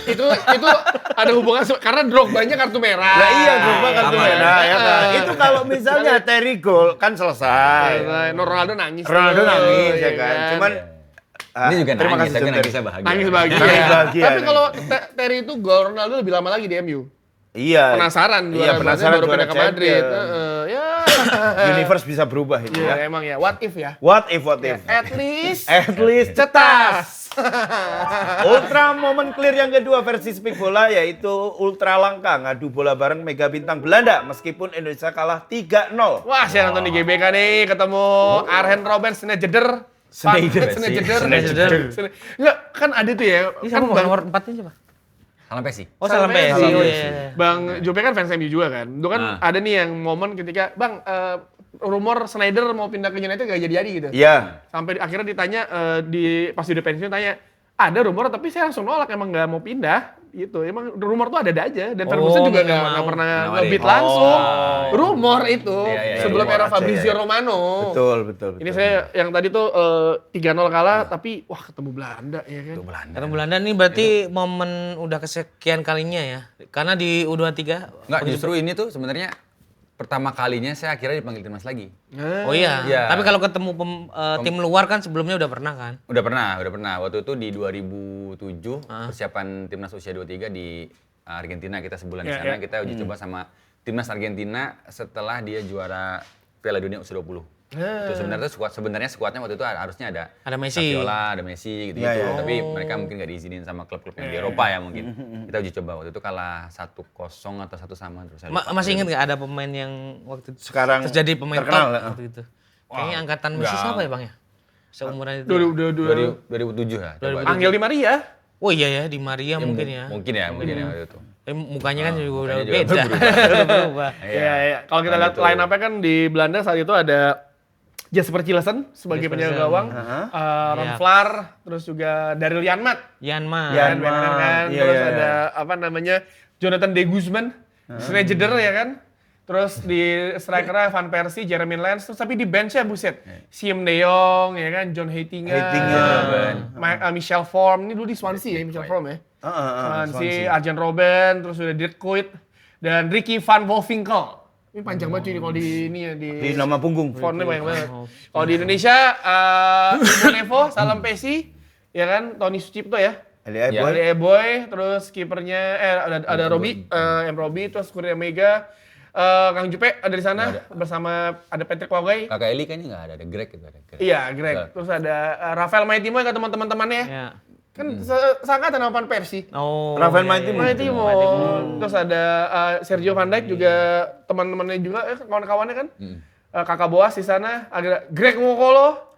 itu ada hubungan karena Drogba-nya kartu merah. Nah iya, Drogba kartu merah ya kan. Itu kalau misalnya Terry gol kan selesai. Ronaldo nangis. Ya kan. Cuman Ini juga terima nangis, kasih, tapi John nangisnya bahagia. Nangis bahagia. Nangis bahagia. Tapi kalau Terry itu gol Ronaldo lebih lama lagi di MU. Iya. Penasaran baru pindah ke Madrid. Ya. Universe bisa berubah itu Iya, ya. emang ya. What if ya? What if? At least Cetas. Ultra momen clear yang kedua versi Speak Bola yaitu ultra langka ngadu bola bareng mega bintang Belanda meskipun Indonesia kalah 3-0. Wah, saya nonton di GBK nih ketemu Arjen Robben Snijder. Enggak, kan ada tuh ya. Ini Kan sama nomor 4-nya coba. Salam Pesi. Oh, salam PSI. Oh, iya. Bang Jope kan fans MU juga kan. Itu kan ada nih yang momen ketika, Bang, rumor Sneijder mau pindah ke United gak jadi-jadi gitu. Iya. Sampai akhirnya ditanya, pas udah pensiun tanya, ada rumor tapi saya langsung nolak, emang gak mau pindah. Gitu, emang rumor tuh ada aja. Dan Ferguson juga gak pernah nge-beat langsung. Rumor itu, sebelum era Fabrizio Romano. Betul. Ini saya yang tadi tuh 3-0 kalah, tapi wah ketemu Belanda ya kan. Karena Belanda ini berarti momen udah kesekian kalinya ya. Karena di U23 Enggak, justru ini tuh sebenarnya pertama kalinya saya akhirnya dipanggil timnas lagi. Oh iya. Iya. Tapi kalau ketemu tim luar kan sebelumnya udah pernah kan? Udah pernah. Waktu itu di 2007 persiapan timnas usia 23 di Argentina, kita sebulan di sana kita uji coba sama timnas Argentina setelah dia juara Piala Dunia usia 20. Itu sebenarnya skuadnya waktu itu harusnya ada Messi. Saviola, ada Messi gitu. Tapi mereka mungkin nggak diizinin sama klub-klub yang di Eropa ya mungkin. Kita uji coba waktu itu kalah 1-0 atau 1-1 terus. Masih ingat nggak ada pemain yang waktu itu Sekarang terjadi pemain terkenal, top waktu itu? Kayaknya angkatan Messi siapa ya Bang ya? Seumuran itu. 2007 ya. coba. Angel Di Maria. Oh iya ya, Di Maria mungkin ya. Mungkin ya waktu itu. Mukanya kan juga udah mukanya juga beda. Udah berubah. Iya. Kalau kita lihat line up-nya kan di Belanda saat itu ada Jasper Cillessen sebagai penjaga gawang, Ron Vlaar, terus juga Daryl Janmaat. Kan? Terus ada apa namanya Jonathan De Guzman, Sneijder ya kan. Terus di strikernya Van Persie, Jeremy Lens, terus tapi di benchnya buset. Siem De Jong ya kan, John Heitinga, Michel Vorm, ini dulu di Swansea ya Michel Vorm ya. Swansea, Arjen Robben, terus udah Dirk Kuyt dan Ricky van Wolfswinkel. Ini panjang banget cuy kalau di ini ya Di nama punggung. Fontnya banyak banget. Kalau di Indonesia, Nevo, Salam Pesi, ya kan, Tony Sucipto ya. Ali Eboy, terus kipernya ada Robi, Robi, terus Kurnia Mega, Kang Jupe ada di sana bersama ada Patrick Wagai. Kakak Eli kayaknya nggak ada Greg gitu. Iya, Greg. Terus ada Rafael Maitimo ya teman-temannya. Ya. Kan seangkatan sama Van Persie. Oh. Rafael Maitimo. Terus ada Sergio Van Dijk juga teman-temannya juga kawan-kawannya kan. Kakak Boas di sana, ada Greg Nwokolo.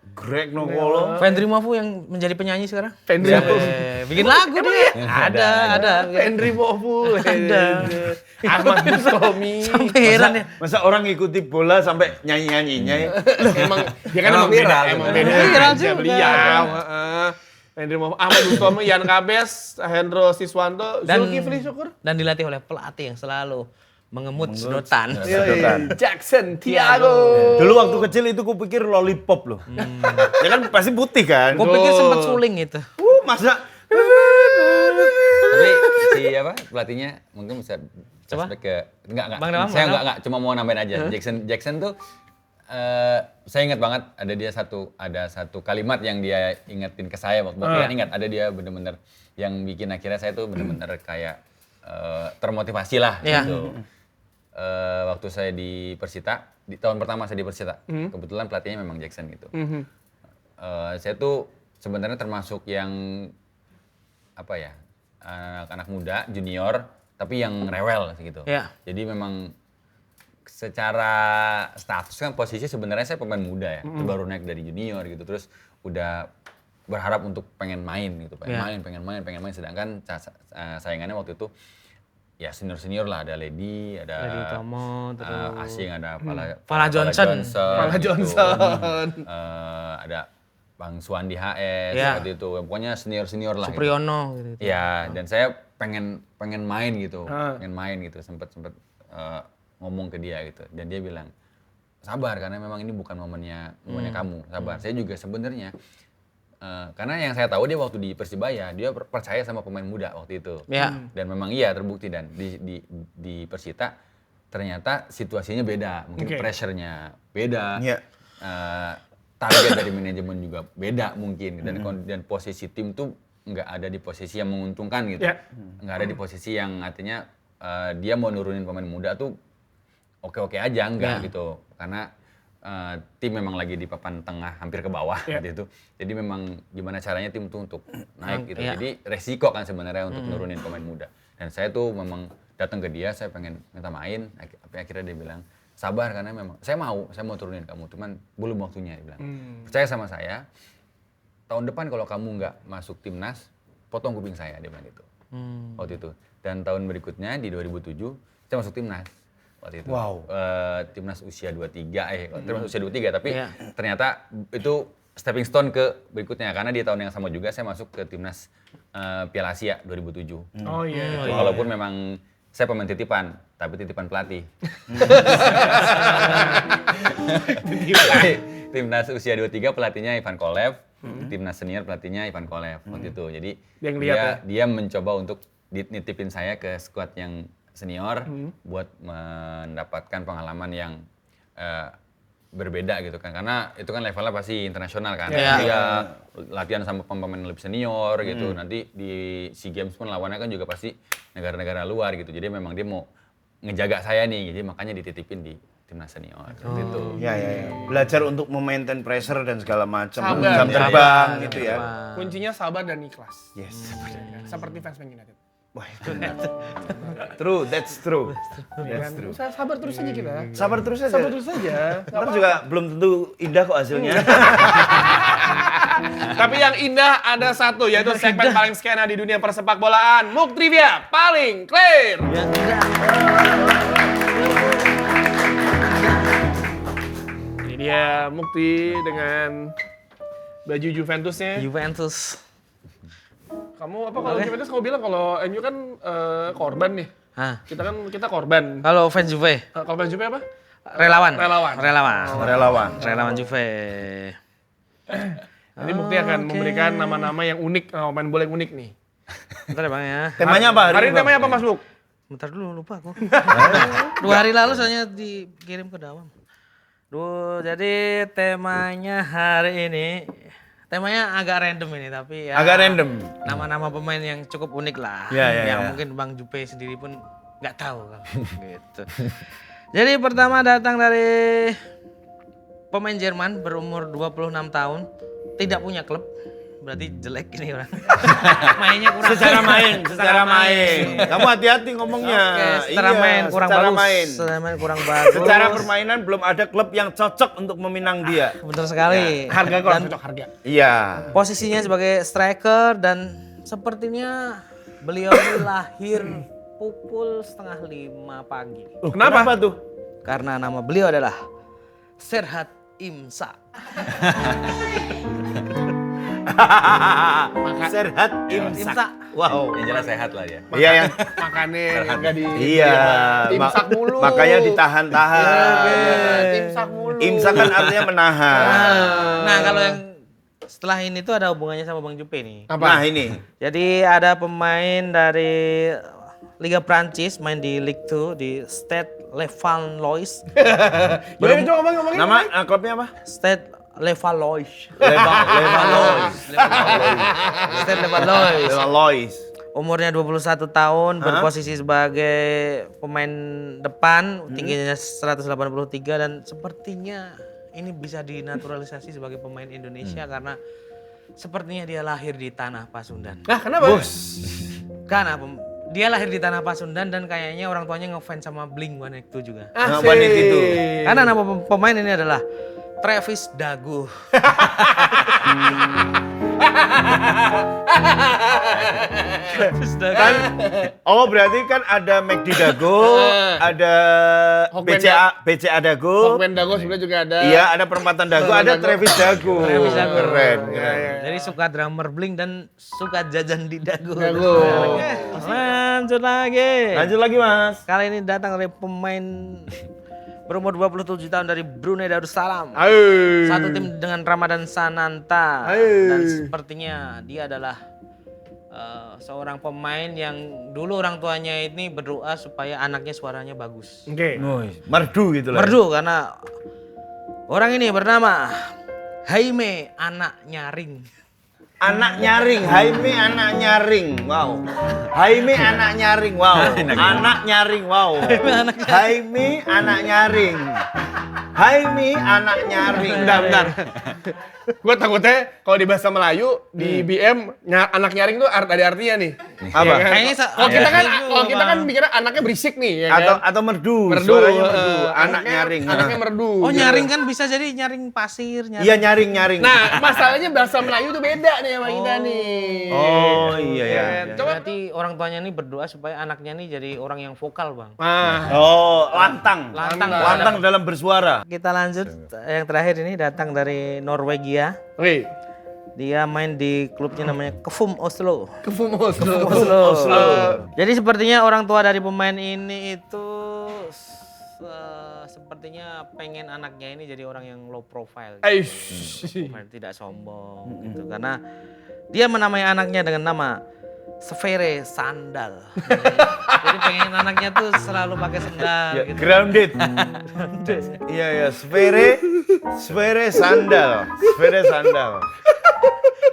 Vendry Mofu yang menjadi penyanyi sekarang. Vendry Mofu. Bikin lagu dia. Ada. Vendry Mofu. Ada. Ahmad Bustomi. Sampai heran ya. Masa orang ngikuti bola sampai nyanyi-nyanyinya ya? Emang dia kan emang beda. Emang beda. Viral juga. Beliau. Vendry Mofu, Ahmad Bustomi, Yan Kabes, Hendro Siswanto, Zulkifli Syukur. Dan dilatih oleh pelatih yang selalu mengemut sedotan. Jackson Thiago. Dulu waktu kecil itu kupikir lollipop loh. Ya kan pasti putih kan? Gue pikir sempat suling itu. Masa? Tapi si pelatihnya mungkin bisa flashback ke enggak. Saya enggak cuma mau nambahin aja. Jackson tuh saya ingat banget ada satu kalimat yang dia ingetin ke saya waktu kalian ingat, ada dia bener-bener yang bikin akhirnya saya tuh bener-bener kayak termotivasi lah gitu. Waktu saya di Persita, di tahun pertama saya di Persita, kebetulan pelatihnya memang Jackson gitu. Saya tuh sebenarnya termasuk yang anak muda, junior, tapi yang rewel gitu. Yeah. Jadi memang secara status kan posisi sebenarnya saya pemain muda ya, baru naik dari junior gitu, terus udah berharap untuk pengen main gitu, pengen main, sedangkan saingannya waktu itu ya senior lah, ada Lady Tomo, terus Asing, ada Fala Johnson. Fala gitu. Johnson. Ada Bang Suandi HS Ya. seperti itu. Pokoknya senior lah. Gitu. Supriyono gitu. Ya, dan saya pengen main gitu. Pengen main gitu. Sempet ngomong ke dia gitu. Dan dia bilang, "Sabar karena memang ini bukan momennya kamu. Sabar." Saya juga sebenarnya karena yang saya tahu dia waktu di Persibaya, dia percaya sama pemain muda waktu itu. Ya. Dan memang iya terbukti, dan di Persita ternyata situasinya beda, mungkin pressure-nya beda. Iya. Target dari manajemen juga beda mungkin, dan posisi tim tuh nggak ada di posisi yang menguntungkan gitu. Nggak ada di posisi yang artinya dia mau nurunin pemain muda tuh oke-oke aja, enggak gitu. Karena tim memang lagi di papan tengah hampir ke bawah gitu itu. Jadi memang gimana caranya tim tuh untuk naik gitu. Jadi resiko kan sebenarnya untuk nurunin pemain muda. Dan saya tuh memang datang ke dia, saya pengen minta main, akhirnya dia bilang, "Sabar karena memang saya mau turunin kamu, cuman belum waktunya," dia bilang. "Percaya sama saya, tahun depan kalau kamu nggak masuk timnas, potong kuping saya," dia bilang gitu. Waktu itu. Dan tahun berikutnya di 2007 saya masuk timnas. Waktu itu. Wow. Timnas usia 23, timnas usia 23, tapi ternyata itu stepping stone ke berikutnya, karena di tahun yang sama juga saya masuk ke timnas Piala Asia 2007. Oh iya. Walaupun memang saya pemain titipan, tapi titipan pelatih. Timnas usia 23 pelatihnya Ivan Kolev, timnas senior pelatihnya Ivan Kolev waktu itu. Jadi dia mencoba untuk nitipin saya ke skuad yang senior buat mendapatkan pengalaman yang berbeda gitu kan, karena itu kan levelnya pasti internasional kan. Dia latihan sama pemain lebih senior gitu. Nanti di SEA Games pun lawannya kan juga pasti negara-negara luar gitu. Jadi memang dia mau ngejaga saya nih, jadi makanya dititipin di timnas senior gitu. Ya. Belajar untuk memaintain pressure dan segala macam. Sabar. Jam terbang gitu ya. Kuncinya sabar dan ikhlas. Yes. Seperti fans Man United. Wah, itu true, that's true. That's true. Sabar terus aja kita. Sabar terus aja. Sabar terus aja. Ntar juga belum tentu indah kok hasilnya. Tapi yang indah ada satu, yaitu segmen paling skena di dunia persepak bolaan. Muk Trivia paling clear. Ini dia Mukti dengan baju Juventusnya. Juventus. Kamu apa kalau Juventus kamu bilang kalau MU kan korban nih. Hah. Kita korban. Kalau fans Juve, Kalau fans Juve apa? relawan. Relawan. Relawan. Juve. Nanti Mukti akan memberikan nama-nama yang unik, pemain bola yang unik nih. Bentar ya Bang ya. Temanya apa Hari ini Bang? temanya apa Mas Muk? Bentar dulu, lupa aku. 2 hari lalu soalnya dikirim ke Dawam. Jadi temanya hari ini, temanya agak random ini tapi ya. Agak random. Nama-nama pemain yang cukup unik lah. Yang mungkin Bang Jupe sendiri pun nggak tahu kan. Gitu. Jadi pertama datang dari pemain Jerman berumur 26 tahun, tidak punya klub. Berarti jelek ini orang. Mainnya kurang. Secara main. Kamu hati-hati ngomongnya. Oke, secara main kurang bagus. Secara main kurang bagus. Secara permainan belum ada klub yang cocok untuk meminang dia. Betul sekali. Harga kurang cocok harga. Iya. Posisinya sebagai striker dan sepertinya beliau ini lahir pukul 4:30 pagi. Kenapa tuh? Karena nama beliau adalah Serhat Imsa. Serhat Imsak. Wow. Yang jelas sehat lah ya. Iya yang makannya enggak di iya. imsak mulu. Makanya ditahan-tahan. Imsak mulu. Imsak kan artinya menahan. Nah, kalau yang setelah ini tuh ada hubungannya sama Bang Jupe nih. Nah ini. Jadi ada pemain dari Liga Prancis main di Ligue 2 di Stade Levallois. Boleh coba ngomongin. Nama klubnya apa? Stade Levallois. Levallois. Stade Levallois. Levallois. Umurnya 21 tahun, berposisi sebagai pemain depan, tingginya 183 dan sepertinya ini bisa dinaturalisasi sebagai pemain Indonesia karena sepertinya dia lahir di tanah Pasundan. Nah, kenapa? Karena dia lahir di tanah Pasundan dan kayaknya orang tuanya ngefans sama Blink-182 juga. Wanit itu. Karena nama pemain ini adalah Travis Dagu. Kan, oh berarti kan ada McD Dago, ada BCA Dago. Hokben Dago sebenarnya juga ada. Iya, ada perempatan Dago, ada Travis Dago. Travis Dago. Keren. Jadi suka drummer Blink dan suka jajan di dagu. Dago. Lanjut lagi. Lanjut lagi, Mas. Kali ini datang dari pemain berumur 27 tahun dari Brunei Darussalam. Ayo. Satu tim dengan Ramadan Sananta. Ayo. Dan sepertinya dia adalah seorang pemain yang dulu orang tuanya ini berdoa supaya anaknya suaranya bagus. Oke. Merdu gitu lah. Merdu karena orang ini bernama Jaime anak nyaring. Anak nyaring, Jaime anak nyaring. Wow. Jaime anak nyaring. Wow. Anak nyaring. Wow. Jaime anak nyaring. Jaime anak nyaring. Bentar. Gue takutnya kalau di bahasa Melayu di BM anak nyaring tuh ada artinya nih. Apa? Ya kan? Kayaknya Kalau kita kan mikirnya anaknya berisik nih ya Atau merdu. merdu. Suaranya merdu. Anak Anaknya- nyaring. Anaknya merdu. Oh gitu. nyaring kan bisa jadi nyaring pasir, nyaring. Iya nyaring. Nah, masalahnya bahasa Melayu tuh beda nih sama kita nih. Oh iya ya. Coba. Berarti orang tuanya ini berdoa supaya anaknya ini jadi orang yang vokal, Bang. Oh, lantang. Lantang. Dalam bersuara. Kita lanjut, yang terakhir ini datang dari Norwegia. Oke. Dia main di klubnya namanya Kefum Oslo. Kefumos. Oslo. Jadi sepertinya orang tua dari pemain ini itu sepertinya pengen anaknya ini jadi orang yang low profile. Tidak sombong gitu. Karena dia menamai anaknya dengan nama Sfere Sandal. Jadi pengen anaknya tuh selalu pakai sandal Ya, gitu. grounded. Iya, Sfere Sandal.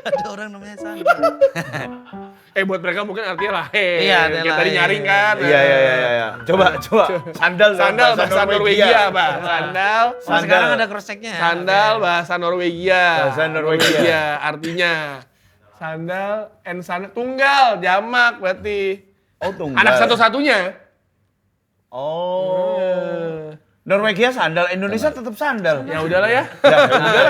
Ada orang namanya Sandal. Buat mereka mungkin artinya lah. Iya, artinya Kayak tadi lahe. nyaring kan. Iya. Coba. Sandal Bahasa Norwegia, Pak. Sandal. Oh, sekarang ada cross-checknya. Sandal bahasa Norwegia. Bahasa Norwegia. Artinya sandal sandal tunggal jamak berarti. Oh, tunggal. Anak satu-satunya. Oh. Norwegia sandal, Indonesia tetap sandal. Ya udahlah ya. Ya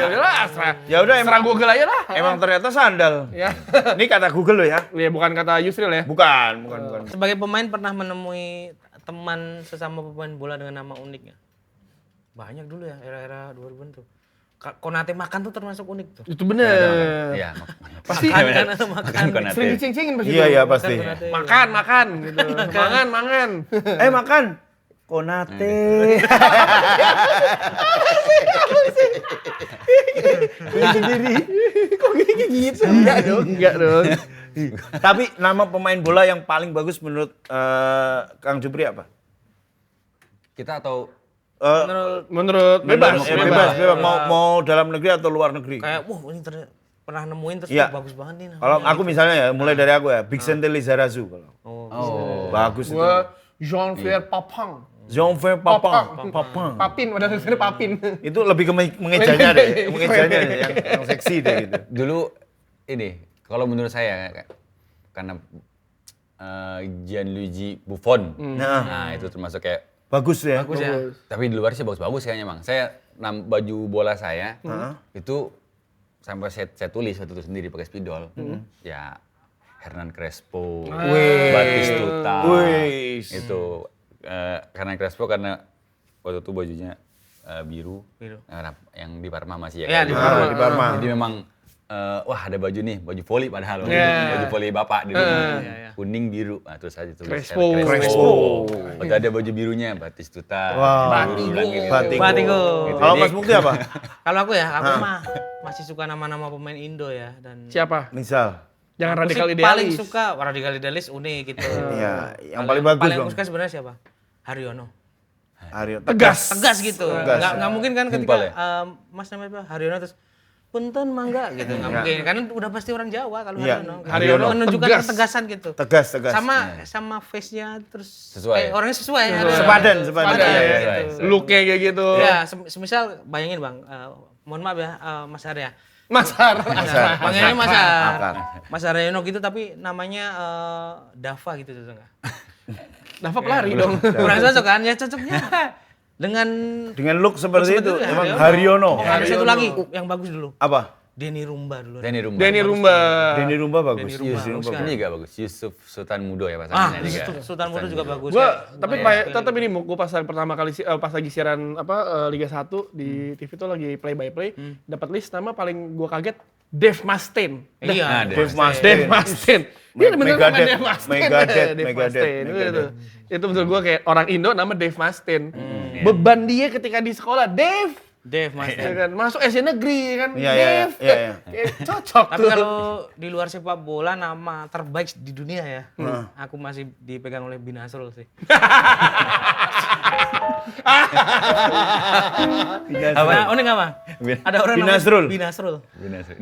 udahlah asra. Ya udah Serah Google aja lah. emang ternyata sandal. Ya. Ini kata Google loh ya. Ya bukan kata Yusril ya. Bukan. Sebagai pemain pernah menemui teman sesama pemain bola dengan nama uniknya? Banyak dulu ya, era-era 2000-an tuh. Konate makan tuh termasuk unik tuh. Itu bener. Iya, Pasti Makan atau makan. Konate. sering dicing-cingin pasti. Iya tuh. pasti. Makan gitu. Mangan. Makan. Konate. Sendiri. Kok kayak gitu? Enggak dong. Tapi nama pemain bola yang paling bagus menurut Kang Jupri apa? Kita atau Menurut bebas. Bebas. Mau dalam negeri atau luar negeri? Kayak, wah ini pernah nemuin terus Iya. bagus banget nih. Kalau aku misalnya ya, mulai dari aku ya, Bixente Lizarazu kalau. Oh. Bagus itu. Gua Jean-Pierre Papin. Jean-Pierre Papin. Papin, pada tulisannya Papin. Itu lebih ke mengejanya deh, mengejanya deh, yang seksi deh gitu. dulu ini kalau menurut saya karena Gianluigi Buffon. Nah, itu termasuk kayak Bagus ya. Bagus ya. tapi di luar sih bagus-bagus kayaknya, Bang. Saya baju bola saya itu sampai saya tulis waktu itu sendiri pakai spidol. Ya Hernan Crespo, Batistuta. Wih. Itu Hernan Crespo karena waktu itu bajunya biru. Yang di Parma masih ya. Iya, kayak di gitu. Parma. Di Parma. Jadi memang wah ada baju nih, baju voli padahal baju Yeah. voli bapak di rumah. Iya. Kuning biru. Nah, terus aja tulis Crespo. Crespo. Waktu ada baju birunya Batistuta. Wow. Biru bilang gitu. Batigo. Gitu. Kalau Jadi, Mas Mukti apa? Kalau aku ya, aku mah masih suka nama-nama pemain Indo ya. Dan Siapa? Misal. Jangan aku radikal sih idealis. paling suka radikal idealis unik gitu. Iya, yang paling bagus Paling Bang. aku suka sebenarnya siapa? Haryono. Aryo Tegas gitu. Tegas. Nggak mungkin kan ketika Simpel ya? Mas namanya apa? Haryono terus punten mangga gitu. Nggak mungkin. Karena udah pasti orang Jawa kalau Iya. Haryono. Haryono. Menunjukkan Tegas. ketegasan gitu. Tegas. Sama face-nya terus Sesuai. kayak orangnya sesuai. Sepadan. Sepadan, Iya, iya. Sesuai. Look-nya kayak gitu. Ya, semisal bayangin Bang, mohon maaf ya Mas Arya. Mas Har. Panggilnya Mas Ar. Akar. Mas Aryono gitu tapi namanya Dava gitu tuh enggak? Dava pelari dong. Kurang cocok kan? Ya cocoknya dengan Dengan look seperti itu, ya, emang Haryono. Oh, ada satu lagi yang bagus dulu. Apa? Denny Rumba dulu. Denny Rumba. Denny Rumba. Denny Rumba bagus. Denny Rumba, Denny bagus Rumba. kan? Ini juga bagus. Yusuf Sultan Mudo ya pasangannya juga. Sultan Mudo juga bagus. Gue Kayak tapi lumayan tetap sekali. ini gue pas pertama kali pas lagi siaran Liga 1 di TV tuh lagi play by play dapat list nama paling gue kaget Dave Mustaine. Iya. Nah, Dave Mustaine. Dave Mustaine. Dia bener pemain Megadeth, Dave Mustaine. Megadeth, Dave Megadeth, Mustaine. Megadeth. Itu menurut gue kayak orang Indo nama Dave Mustaine. Beban dia ketika di sekolah Dave. Dave Mas. Ya kan? Masuk SD negeri kan. Iya, iya, Dave. iya, iya. Kayak cocok Tapi tuh. kalau di luar sepak bola nama terbaik di dunia ya, aku masih dipegang oleh Binasrul sih. Apa? Oh ini nggak bang? Bin- Ada orang Binasrul. namanya Binasrul.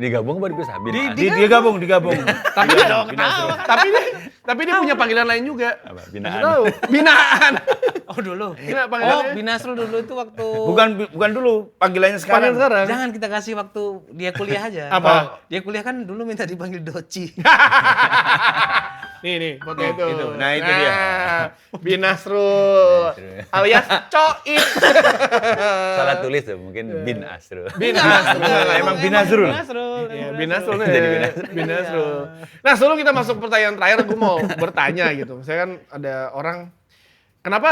Digabung apa dipisah? Dia gabung. Tapi tapi dia punya panggilan lain juga. Apa? Nggak Binaan. tahu. Binaan. Oh dulu. Gila, Oh panggilannya. Binasrul dulu itu waktu. Bukan dulu, panggilannya sekarang. Panggilan sekarang. Jangan kita kasih waktu dia kuliah aja. Apa? Dia kuliah kan dulu minta dipanggil Doci. Nih, foto itu. Nah, itu dia. Binasrul. Alias Coit. Salah tulis tuh, mungkin Bin Asrul. Binasrul. Emang Binasrul. Iya, Binasrul nih. Binasrul. Nah, sebelum kita masuk pertanyaan terakhir, gue mau bertanya gitu. Misalnya kan ada orang, kenapa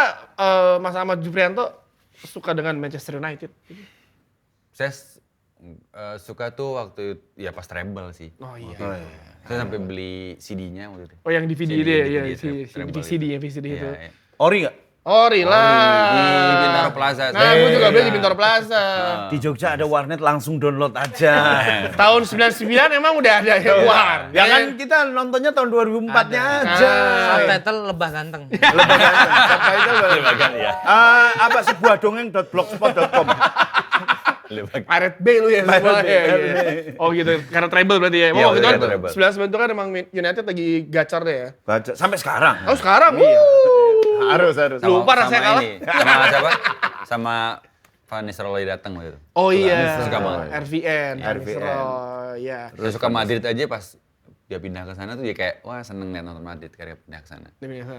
Mas Ahmad Jufrianto suka dengan Manchester United? Saya suka tuh waktu ya pas treble sih. Oh iya. Saya sampai beli CD-nya waktu itu. Oh yang DVD CD, dia, ya, treble VCD itu. ya, VCD itu. Iya, iya. Ori nggak? Ori lah. Di Bintaro Plaza. Nah, gue juga beli di Bintaro Plaza. Di Jogja ada warnet, langsung download aja. Tahun 99 emang udah ada ya war. Ya kan kita nontonnya tahun 2004-nya aja. Subtitle lebah ganteng. Lebih ganteng. Subtitle Lebagan ya. apa sebuah dongeng.blogspot.com. Lebagan. Pirate Bay lu ya semua Bay, ya. Pirate Gitu. Bay. Oh gitu, karena treble berarti ya. Iya, Oh gitu kan, treble. 99 itu kan emang United lagi gacor deh ya. Baca sampai sekarang. Oh sekarang? Harus. Lupa rasanya kalah. Sama siapa? Sama Van Nistelrooy datang waktu itu. Oh iya, Suka banget. RVN, RVN. ya. Terus suka Madrid aja pas dia pindah ke sana tuh dia kayak wah seneng liat nonton Madrid karena pindah ke sana.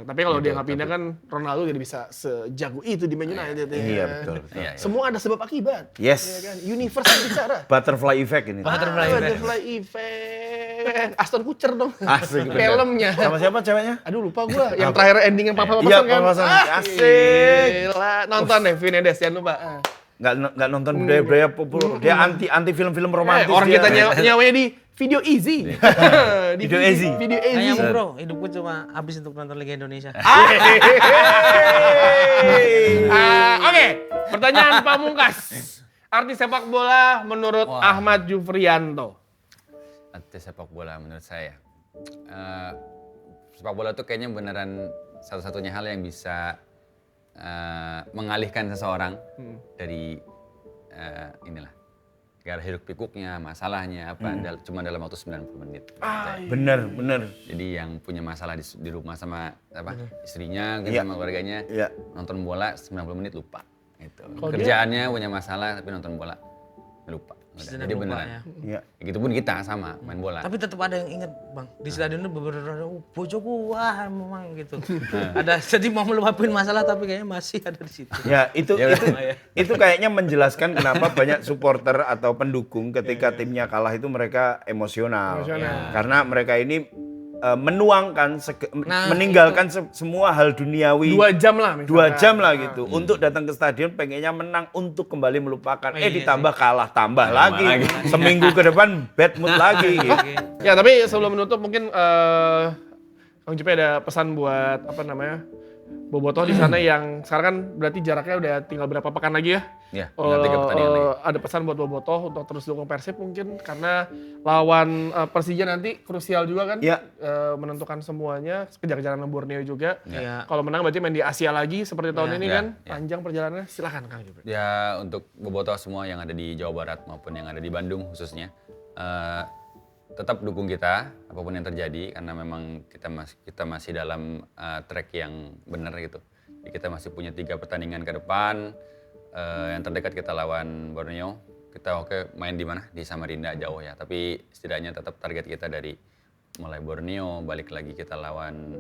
Tapi kalau dia nggak pindah kan Ronaldo jadi bisa sejago itu di Man United ya. Iya, betul. Iya, iya. Semua ada sebab akibat. Yes. Ya kan? Universe yang bicara. Butterfly effect ini. Butterfly effect. Aston Kutcher dong. Asik, bener. Filmnya. Sama siapa ceweknya? Aduh lupa gua. Yang terakhir ending yang papa-papasan Iya, kan. papasan. Asik. Gila. Nonton deh Vinedes jangan lupa. Nggak nonton budaya-budaya populer. Dia anti film-film romantis. Orang dia. kita nyawanya di Video Easy. Di Video Easy. Video Easy. Kayaknya bro, hidupku cuma habis untuk nonton Liga Indonesia. Oke, pertanyaan pamungkas. Artis sepak bola menurut Ahmad Jufrianto. Artis sepak bola menurut saya. Sepak bola tuh kayaknya beneran satu-satunya hal yang bisa mengalihkan seseorang dari inilah gara hiruk pikuknya, masalahnya apa cuma dalam waktu 90 menit. Bener. Jadi yang punya masalah di rumah sama apa istrinya, mungkin Iya. sama keluarganya, Iya. nonton bola 90 menit lupa. Gitu. Kalau dia- Kerjaannya punya masalah tapi nonton bola lupa. Udah, Sedang jadi lupa beneran. ya. Iya. Ya, gitu pun kita sama main bola. Tapi tetap ada yang inget bang, di stadion itu beberapa bojoku wah memang gitu. Ada jadi mau meluapin masalah tapi kayaknya masih ada di situ. Ya, itu Ya, itu kayaknya menjelaskan kenapa banyak supporter atau pendukung ketika timnya kalah itu mereka emosional. Karena mereka ini menuangkan, meninggalkan semua hal duniawi. 2 jam lah misalkan. 2 jam lah gitu untuk datang ke stadion pengennya menang untuk kembali melupakan ditambah kalah tambah lagi. Seminggu ke depan bad mood lagi gitu. Ya tapi sebelum menutup mungkin Bang Jupe ada pesan buat apa namanya Bobotoh di sana yang sekarang kan berarti jaraknya udah tinggal berapa pekan lagi ya? Ya, tinggal 3 pertandingan lagi. Ada pesan buat Bobotoh untuk terus dukung Persib mungkin karena lawan Persija nanti krusial juga kan? Iya. Menentukan semuanya, kejar-kejaran Borneo juga. Iya. Kalau menang berarti main di Asia lagi seperti tahun ini Iya, kan? iya. Panjang perjalanannya, silakan Kang Jupe. Ya untuk bobotoh semua yang ada di Jawa Barat maupun yang ada di Bandung khususnya tetap dukung kita apapun yang terjadi karena memang kita masih dalam track yang benar gitu. Jadi kita masih punya 3 pertandingan ke depan. Yang terdekat kita lawan Borneo. Kita main di mana? Di Samarinda jauh ya. Tapi setidaknya tetap target kita dari mulai Borneo balik lagi kita lawan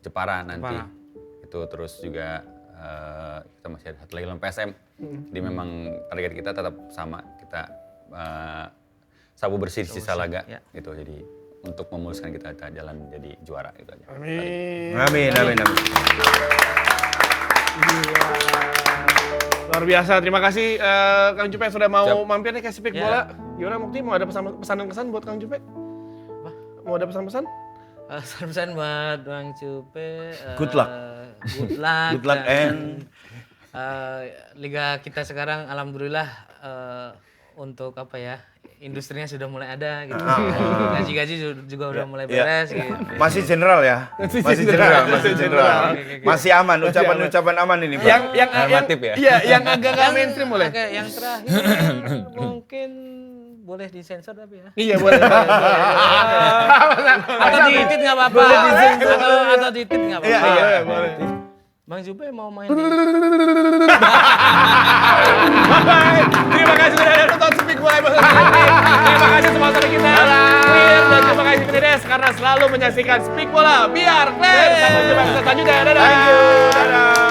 Jepara nanti. Itu terus juga kita masih ada satu lagi lawan PSM. Jadi memang target kita tetap sama, kita sabu bersih di sisa laga ya. gitu. Jadi untuk memuluskan kita jalan jadi juara gitu aja. Amin. Amin, amin, amin. Luar biasa, terima kasih Kang Jupe sudah mau Siap. mampir nih ke Speak Ya. Bola. Gimana Mukti, mau ada pesan dan kesan buat Kang Jupe? Mau ada pesan-pesan? Pesan buat Bang Cupe. Good luck. Good luck. Good luck and Liga kita sekarang alhamdulillah untuk apa ya? Industrinya sudah mulai ada gitu. Gaji-gaji juga udah mulai beres gitu. masih general ya. Masih general, masih general. Masih aman, ucapan-ucapan aman ini, Pak. Yang Relatif ya? Iya, yang agak nggak mainstream boleh. Oke, yang terakhir mungkin boleh disensor tapi ya. Iya, boleh. Atau diedit nggak apa-apa. Atau diedit nggak apa-apa. Iya, boleh. Bang Jupe mau main di... Terima kasih sudah nonton Speak Bola episode ini. Terima kasih sponsor kita, Clear, dan terima kasih Penedes karena selalu menyaksikan Speak Bola biar clear. Sampai jumpa episode selanjutnya. Dadah. Thank you. Dadah.